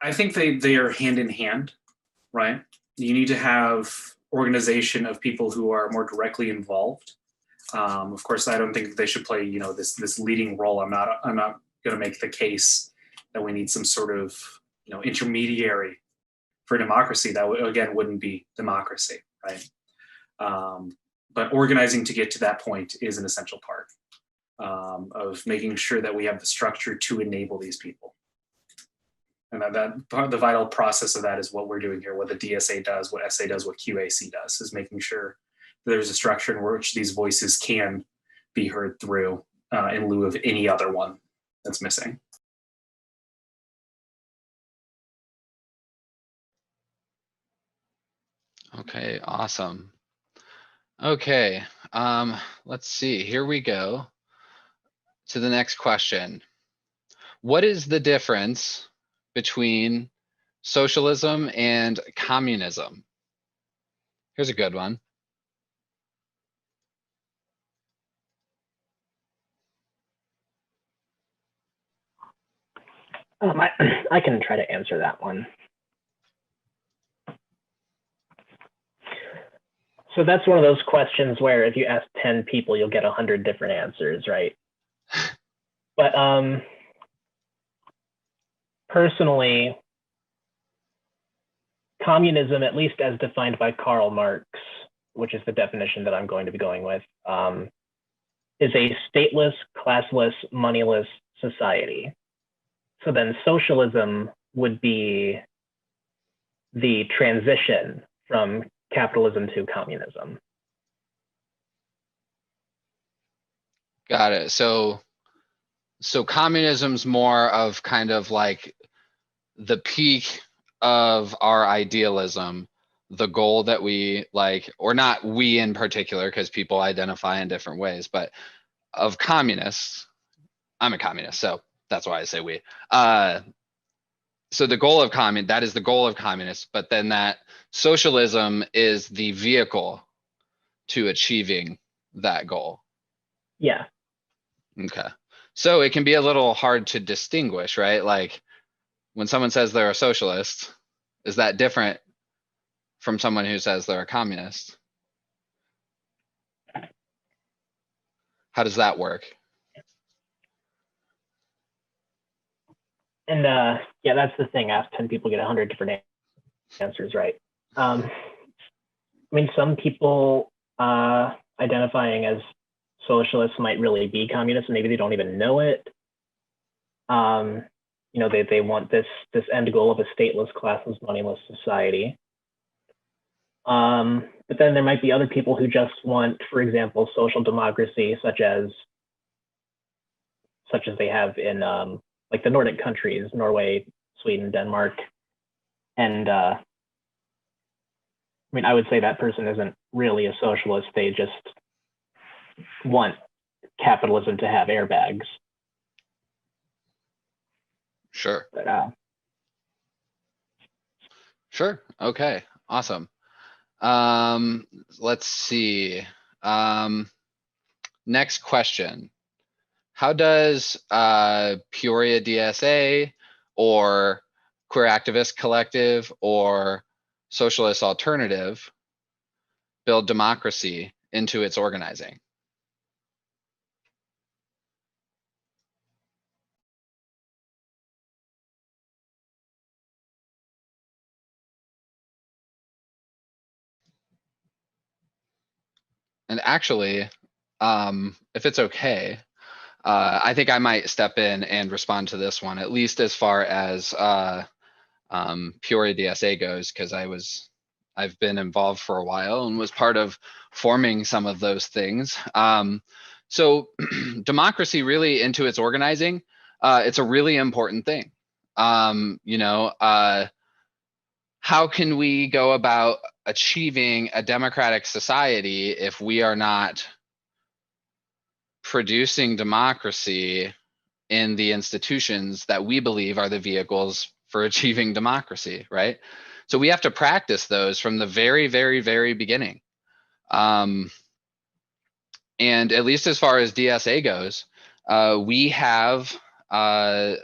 I think they are hand in hand, right? You need to have organization of people who are more directly involved. Of course, I don't think they should play, this leading role. I'm not going to make the case that we need some sort of, intermediary for democracy. That again wouldn't be democracy, right? But organizing to get to that point is an essential part of making sure that we have the structure to enable these people. And the vital process of that is what we're doing here, what the DSA does, what SA does, what QAC does, is making sure that there's a structure in which these voices can be heard through in lieu of any other one that's missing. Okay, awesome. Okay, let's see. Here we go to the next question. What is the difference between socialism and communism? Here's a good one. I can try to answer that one. So that's one of those questions where if you ask 10 people, you'll get 100 different answers, right? But personally, communism, at least as defined by Karl Marx, which is the definition that I'm going to be going with, is a stateless, classless, moneyless society. So then socialism would be the transition from capitalism to communism. Got it. So communism's more of kind of like the peak of our idealism, the goal that we like, or not we in particular, because people identify in different ways, but of communists. I'm a communist, so that's why I say we. So the goal of that is the goal of communists, but then that socialism is the vehicle to achieving that goal. Yeah. Okay. So it can be a little hard to distinguish, right? Like when someone says they're a socialist, is that different from someone who says they're a communist? How does that work? And yeah, that's the thing. Ask 10 people, get 100 different answers, right? I mean, some people identifying as socialists might really be communists, and maybe they don't even know it. They want this end goal of a stateless, classless, moneyless society. But then there might be other people who just want, for example, social democracy, such as they have in like the Nordic countries, Norway, Sweden, Denmark. And I mean, I would say that person isn't really a socialist. They just want capitalism to have airbags. Sure. But, sure. Okay. Awesome. Let's see. Next question. How does Peoria DSA or Queer Activist Collective or Socialist Alternative build democracy into its organizing? And actually, if it's okay, I think I might step in and respond to this one, at least as far as Peoria DSA goes, because I've been involved for a while and was part of forming some of those things. So democracy really into its organizing, it's a really important thing. How can we go about achieving a democratic society if we are not producing democracy in the institutions that we believe are the vehicles for achieving democracy, right? So we have to practice those from the very, very, very beginning. And at least as far as DSA goes, we have, and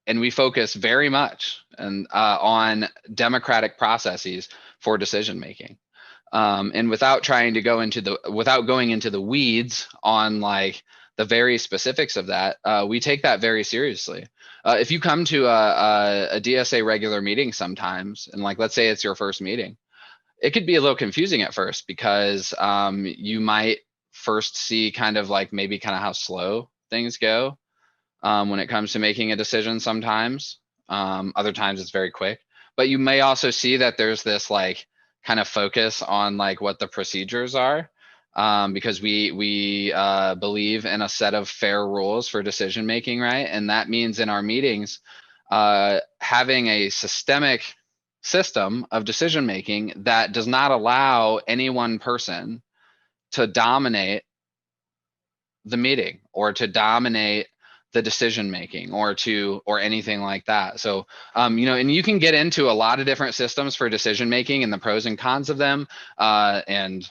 we focus very much on democratic processes for decision making. And without going into the weeds on like the very specifics of that, we take that very seriously. If you come to a DSA regular meeting sometimes, and like let's say it's your first meeting, it could be a little confusing at first because you might first see kind of how slow things go when it comes to making a decision sometimes. Other times it's very quick, but you may also see that there's this like kind of focus on like what the procedures are, because we believe in a set of fair rules for decision making, right? And that means in our meetings, having a systemic system of decision making that does not allow any one person to dominate the meeting or to dominate the decision making or anything like that. So and you can get into a lot of different systems for decision making and the pros and cons of them, and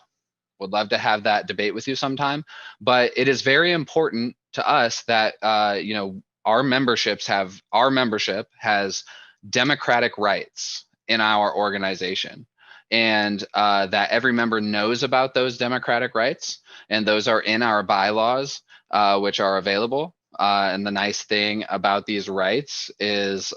would love to have that debate with you sometime. But it is very important to us that our membership has democratic rights in our organization, and that every member knows about those democratic rights, and those are in our bylaws, which are available. And the nice thing about these rights is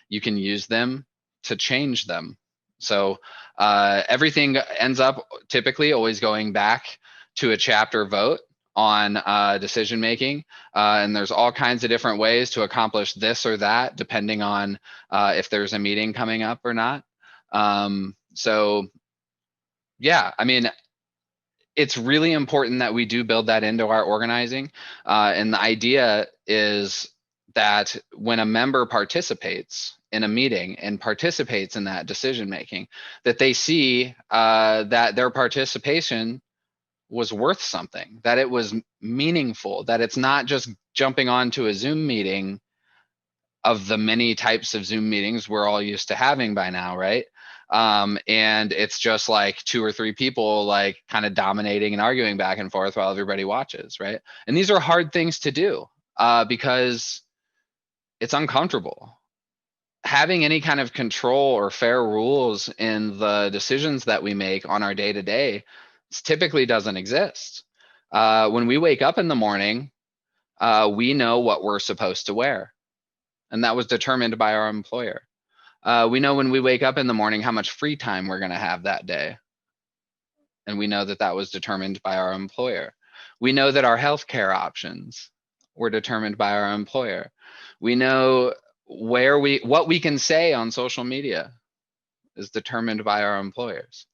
you can use them to change them. So everything ends up typically always going back to a chapter vote on decision making. And there's all kinds of different ways to accomplish this or that, depending on if there's a meeting coming up or not. So yeah, I mean, it's really important that we do build that into our organizing. And the idea is that when a member participates in a meeting and participates in that decision making, that they see that their participation was worth something, that it was meaningful, that it's not just jumping onto a Zoom meeting of the many types of Zoom meetings we're all used to having by now, right? And it's just like 2 or 3 people like kind of dominating and arguing back and forth while everybody watches, right? And these are hard things to do because it's uncomfortable. Having any kind of control or fair rules in the decisions that we make on our day-to-day typically doesn't exist. When we wake up in the morning, we know what we're supposed to wear, and that was determined by our employer. We know when we wake up in the morning how much free time we're going to have that day. And we know that that was determined by our employer. We know that our healthcare options were determined by our employer. We know what we can say on social media is determined by our employers.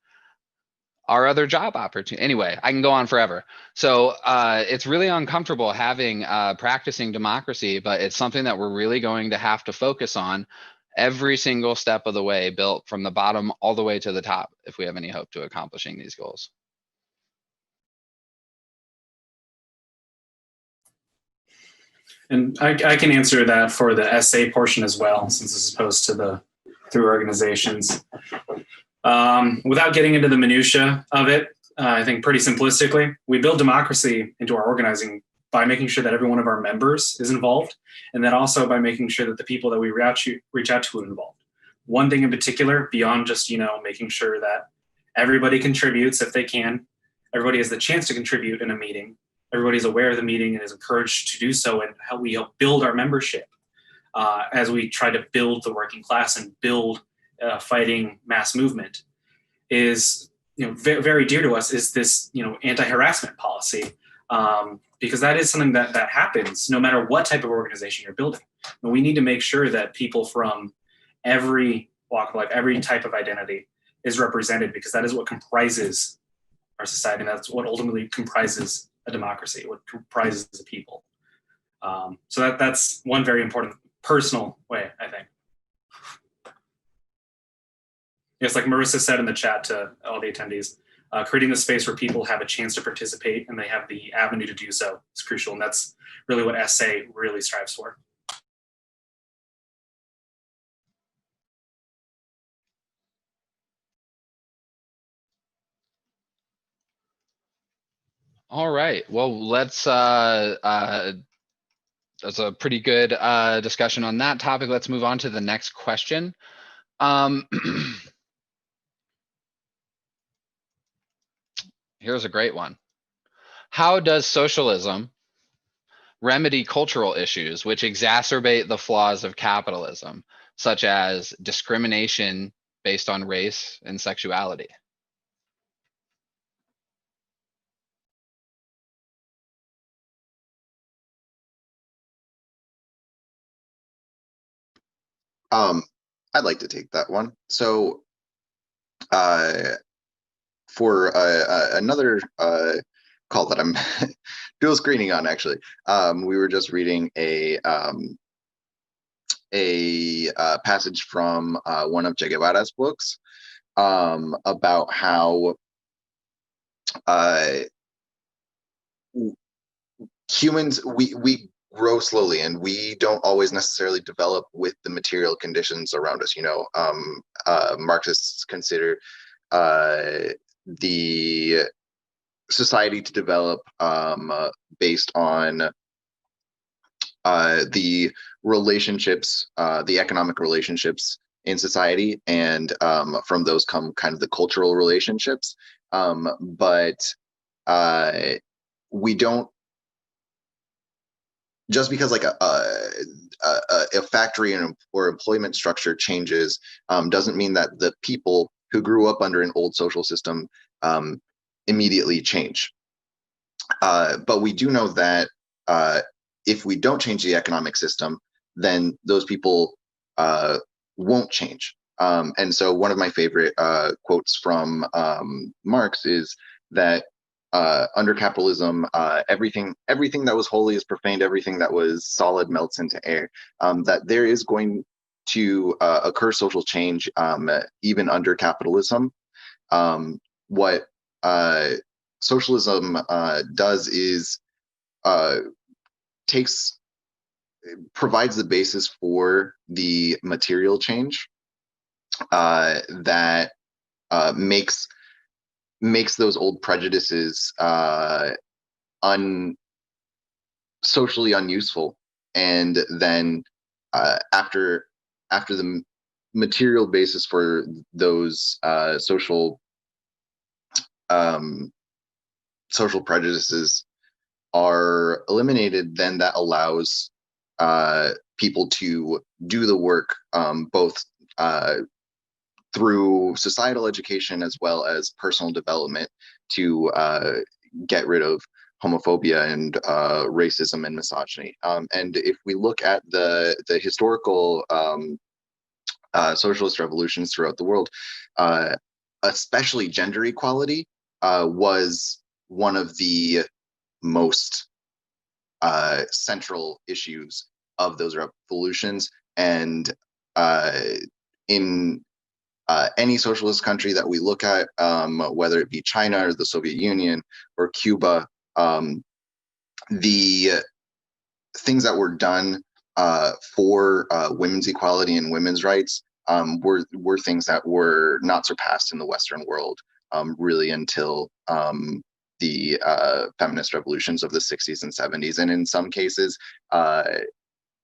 Our other job opportunity. Anyway, I can go on forever. So it's really uncomfortable having practicing democracy, but it's something that we're really going to have to focus on every single step of the way, built from the bottom all the way to the top, if we have any hope to accomplishing these goals. And I can answer that for the SA portion as well, since this is opposed to through organizations. Without getting into the minutia of it, I think pretty simplistically, we build democracy into our organizing by making sure that every one of our members is involved, and then also by making sure that the people that we reach out to are involved. One thing in particular, beyond just making sure that everybody contributes if they can, everybody has the chance to contribute in a meeting, everybody's aware of the meeting and is encouraged to do so, and how we help build our membership as we try to build the working class and build fighting mass movement, is very dear to us, is this anti-harassment policy, because that is something that happens no matter what type of organization you're building. And we need to make sure that people from every walk of life, every type of identity is represented, because that is what comprises our society, and that's what ultimately comprises a democracy, what comprises a people. So that's one very important personal way, I think. Yes, like Marissa said in the chat to all the attendees, creating a space where people have a chance to participate and they have the avenue to do so is crucial. And that's really what SA really strives for. All right. Well, let's that's a pretty good discussion on that topic. Let's move on to the next question. Here's a great one. How does socialism remedy cultural issues which exacerbate the flaws of capitalism, such as discrimination based on race and sexuality? I'd like to take that one. So for another call that I'm dual screening on, actually, we were just reading a passage from one of Che Guevara's books about how humans, we grow slowly, and we don't always necessarily develop with the material conditions around us. Marxists consider the society to develop based on the relationships, the economic relationships in society, and from those come kind of the cultural relationships. But we don't, just because like a factory or employment structure changes, doesn't mean that the people who grew up under an old social system immediately change. But we do know that if we don't change the economic system, then those people won't change. And so one of my favorite quotes from Marx is that under capitalism, everything that was holy is profaned, everything that was solid melts into air. That there is going to occur social change even under capitalism. What socialism does is provides the basis for the material change that makes those old prejudices socially unuseful. And then after the material basis for those social prejudices are eliminated, then that allows people to do the work, both through societal education as well as personal development, to get rid of homophobia and racism and misogyny. And if we look at the historical socialist revolutions throughout the world, especially gender equality was one of the most central issues of those revolutions. And in any socialist country that we look at, whether it be China or the Soviet Union or Cuba, the things that were done for women's equality and women's rights were things that were not surpassed in the Western world really until the feminist revolutions of the 60s and 70s. And in some cases,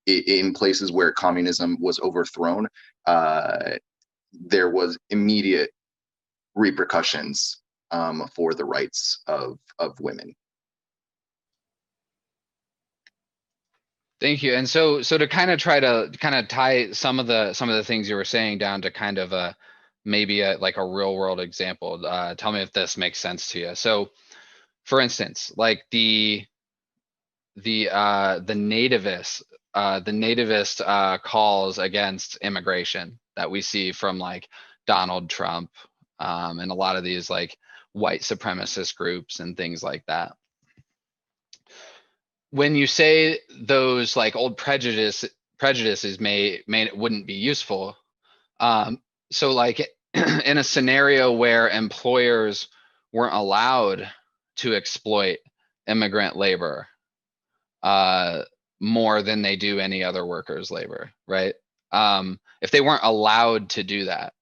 in places where communism was overthrown, there was immediate repercussions for the rights of women. Thank you. And so to kind of try to tie some of the things you were saying down to kind of maybe like a real world example. Tell me if this makes sense to you. So, for instance, like the nativist calls against immigration that we see from like Donald Trump and a lot of these like white supremacist groups and things like that. When you say those like old prejudices wouldn't be useful, so like in a scenario where employers weren't allowed to exploit immigrant labor more than they do any other workers' labor, right? If they weren't allowed to do that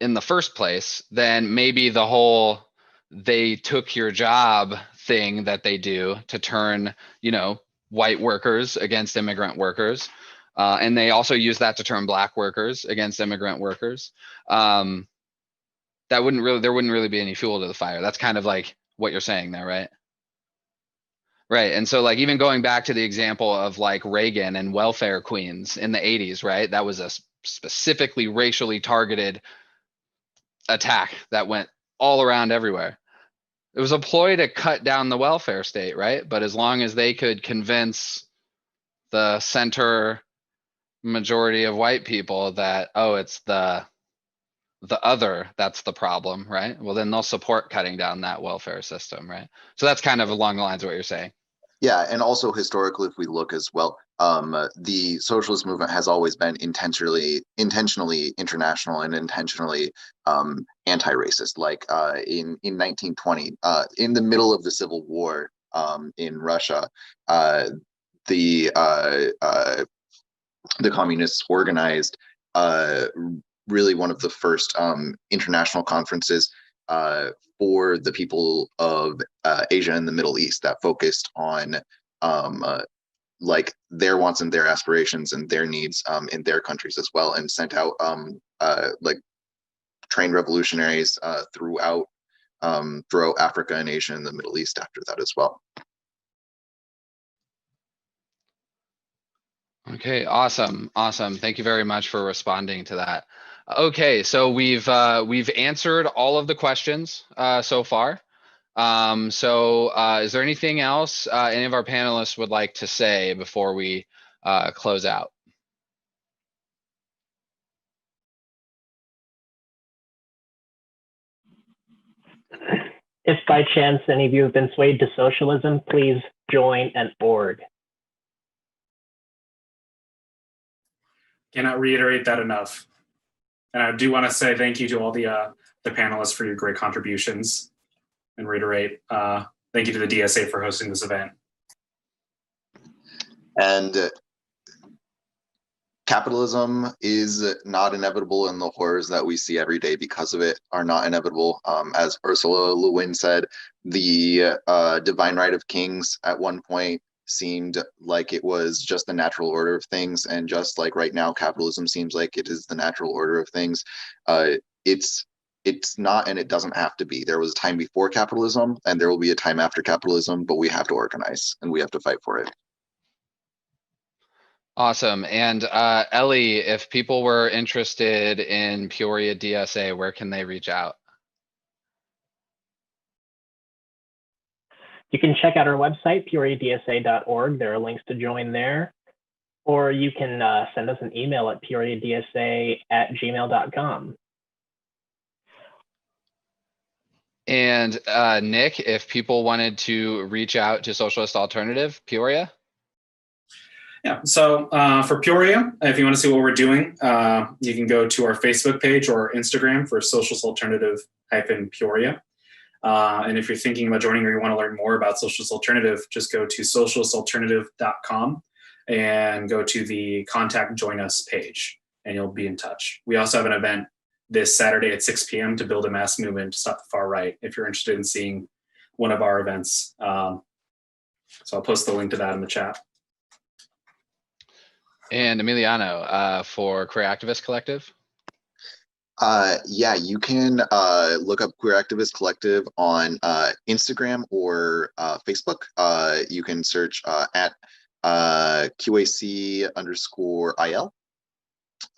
in the first place, then maybe the whole "they took your job" thing that they do to turn, white workers against immigrant workers, and they also use that to turn black workers against immigrant workers. There wouldn't really be any fuel to the fire. That's kind of like what you're saying there, right? Right. And so like even going back to the example of like Reagan and welfare queens in the 80s, right? That was a specifically racially targeted attack that went all around everywhere. It was a ploy to cut down the welfare state, right? But as long as they could convince the center majority of white people that, oh, it's the other that's the problem, right? Well, then they'll support cutting down that welfare system, right? So that's kind of along the lines of what you're saying. Yeah, and also historically, if we look as well, the socialist movement has always been intentionally international and intentionally anti-racist. Like in 1920, in the middle of the Civil War in Russia, the communists organized really one of the first international conferences for the people of Asia and the Middle East that focused on like their wants and their aspirations and their needs in their countries as well, and sent out like trained revolutionaries throughout Africa and Asia and the Middle East after that as well. Okay, awesome. Thank you very much for responding to that. Okay, so we've answered all of the questions so far. Is there anything else any of our panelists would like to say before we close out? If by chance any of you have been swayed to socialism, please join an org. Cannot reiterate that enough. And I do want to say thank you to all the panelists for your great contributions, and reiterate thank you to the DSA for hosting this event. And capitalism is not inevitable, and the horrors that we see every day because of it are not inevitable. As Ursula Le Guin said, the divine right of kings at one point seemed like it was just the natural order of things, and just like right now capitalism seems like it is the natural order of things. It's not, and it doesn't have to be. There was a time before capitalism and there will be a time after capitalism, but we have to organize and we have to fight for it. Awesome. And Ellie, if people were interested in Peoria DSA, where can they reach out? You can check out our website, peoriadsa.org. There are links to join there. Or you can send us an email at peoriadsa@gmail.com. And Nick, if people wanted to reach out to Socialist Alternative, Peoria? Yeah, so for Peoria, if you want to see what we're doing, you can go to our Facebook page or Instagram for Socialist Alternative-Peoria. And if you're thinking about joining or you want to learn more about Socialist Alternative, just go to socialistalternative.com and go to the Contact Join Us page, and you'll be in touch. We also have an event this Saturday at 6 p.m. to build a mass movement to stop the far right, if you're interested in seeing one of our events. So I'll post the link to that in the chat. And Emiliano, for Queer Activist Collective? Yeah, you can look up Queer Activist Collective on Instagram or Facebook. You can search at QAC_IL.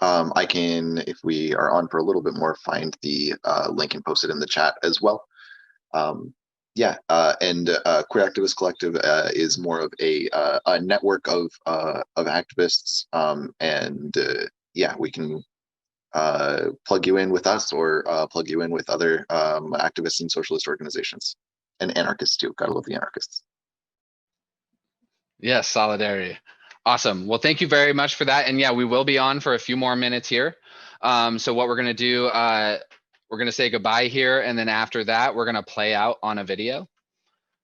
I can, if we are on for a little bit more, find the link and post it in the chat as well. Yeah, and Queer Activist Collective is more of a network of activists, and yeah, we can plug you in with us or plug you in with other activists and socialist organizations, and anarchists too. Gotta love the anarchists. Yes, solidarity. Awesome. Well, thank you very much for that. And yeah, we will be on for a few more minutes here. So what we're going to do, we're going to say goodbye here. And then after that, we're going to play out on a video.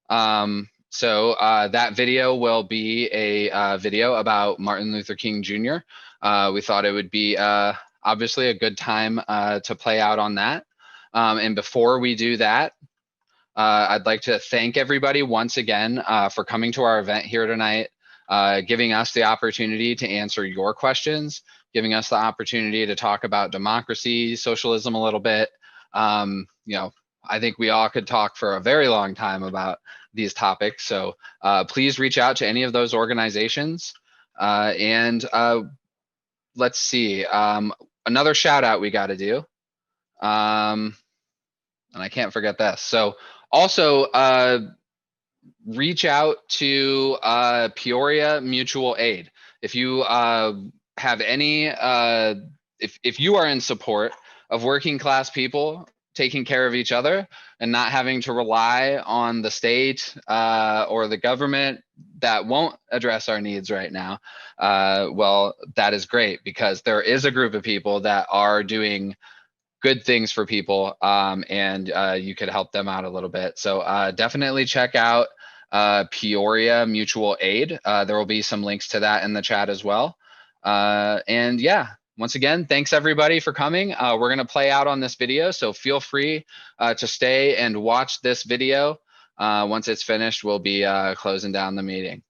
So that video will be a video about Martin Luther King Jr. We thought it would be obviously a good time to play out on that. And before we do that, I'd like to thank everybody once again for coming to our event here tonight, giving us the opportunity to answer your questions, giving us the opportunity to talk about democracy, socialism a little bit. You know, I think we all could talk for a very long time about these topics. So please reach out to any of those organizations. And let's see, another shout out we got to do. And I can't forget this. So also reach out to Peoria Mutual Aid. If you have any, if you are in support of working class people taking care of each other and not having to rely on the state or the government that won't address our needs right now, well, that is great, because there is a group of people that are doing good things for people, and you could help them out a little bit. So definitely check out Peoria Mutual Aid. There will be some links to that in the chat as well. And yeah, once again, thanks everybody for coming. We're gonna play out on this video, so feel free to stay and watch this video. Once it's finished, we'll be closing down the meeting.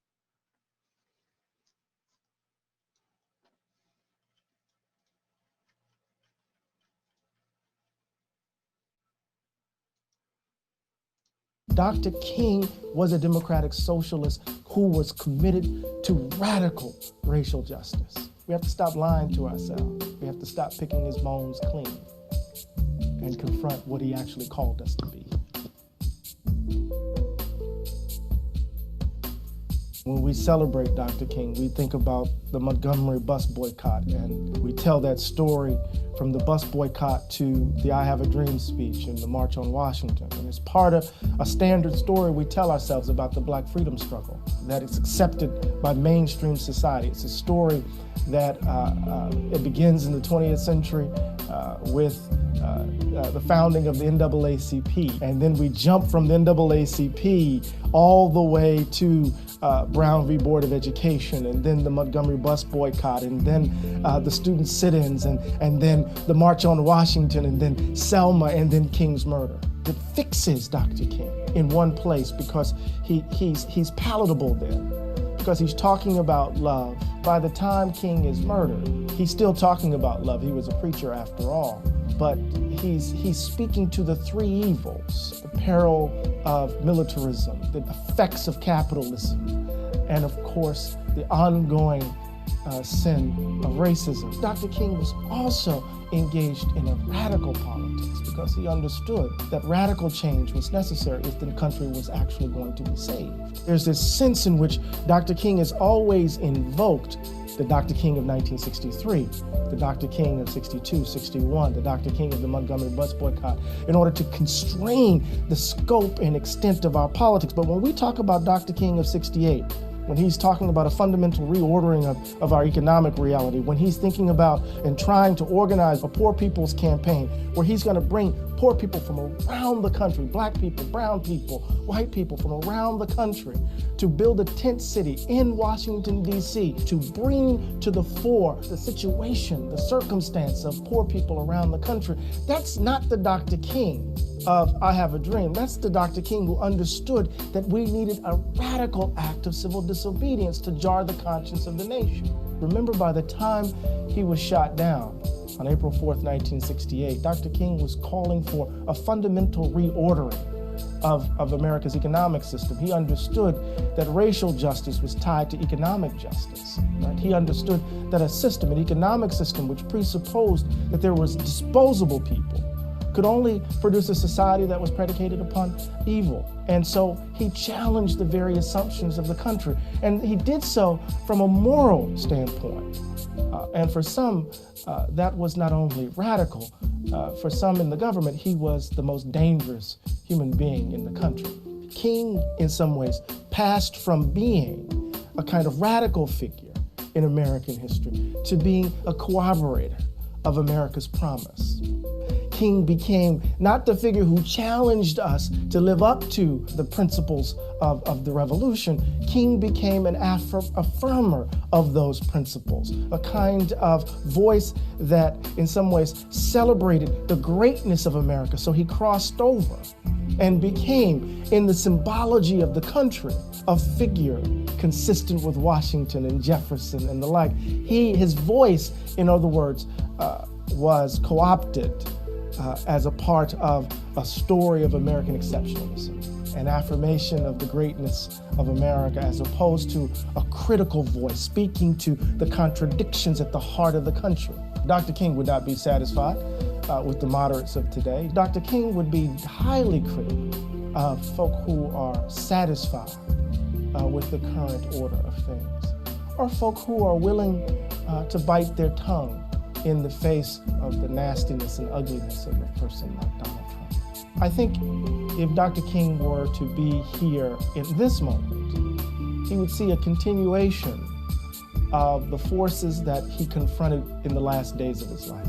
Dr. King was a democratic socialist who was committed to radical racial justice. We have to stop lying to ourselves. We have to stop picking his bones clean and confront what he actually called us to be. When we celebrate Dr. King, we think about the Montgomery bus boycott, and we tell that story from the bus boycott to the I Have a Dream speech and the March on Washington. And it's part of a standard story we tell ourselves about the Black freedom struggle, that it's accepted by mainstream society. It's a story that it begins in the 20th century with the founding of the NAACP. And then we jump from the NAACP all the way to Brown v. Board of Education, and then the Montgomery bus boycott, and then the student sit-ins, and then the March on Washington, and then Selma, and then King's murder. It fixes Dr. King in one place because he's palatable there, because he's talking about love. By the time King is murdered, he's still talking about love. He was a preacher after all. But he's speaking to the three evils: the peril of militarism, the effects of capitalism, and of course, the ongoing sin of racism. Dr. King was also engaged in a radical politics because he understood that radical change was necessary if the country was actually going to be saved. There's this sense in which Dr. King has always invoked the Dr. King of 1963, the Dr. King of 62, 61, the Dr. King of the Montgomery bus boycott, in order to constrain the scope and extent of our politics. But when we talk about Dr. King of 68, when he's talking about a fundamental reordering of our economic reality, when he's thinking about and trying to organize a poor people's campaign, where he's going to bring poor people from around the country, black people, brown people, white people from around the country, to build a tent city in Washington, D.C., to bring to the fore the situation, the circumstance of poor people around the country. That's not the Dr. King of I Have a Dream. That's the Dr. King who understood that we needed a radical act of civil disobedience to jar the conscience of the nation. Remember, by the time he was shot down on April 4th, 1968, Dr. King was calling for a fundamental reordering of America's economic system. He understood that racial justice was tied to economic justice. Right? He understood that a system, an economic system, which presupposed that there was disposable people, could only produce a society that was predicated upon evil. And so he challenged the very assumptions of the country. And he did so from a moral standpoint. And for some, that was not only radical, for some in the government, he was the most dangerous human being in the country. King, in some ways, passed from being a kind of radical figure in American history to being a corroborator of America's promise. King became not the figure who challenged us to live up to the principles of the revolution. King became an affirmer of those principles, a kind of voice that in some ways celebrated the greatness of America. So he crossed over and became, in the symbology of the country, a figure consistent with Washington and Jefferson and the like. His voice, in other words, was co-opted as a part of a story of American exceptionalism, an affirmation of the greatness of America as opposed to a critical voice speaking to the contradictions at the heart of the country. Dr. King would not be satisfied with the moderates of today. Dr. King would be highly critical of folk who are satisfied with the current order of things, or folk who are willing to bite their tongue in the face of the nastiness and ugliness of a person like Donald Trump. I think if Dr. King were to be here in this moment, he would see a continuation of the forces that he confronted in the last days of his life.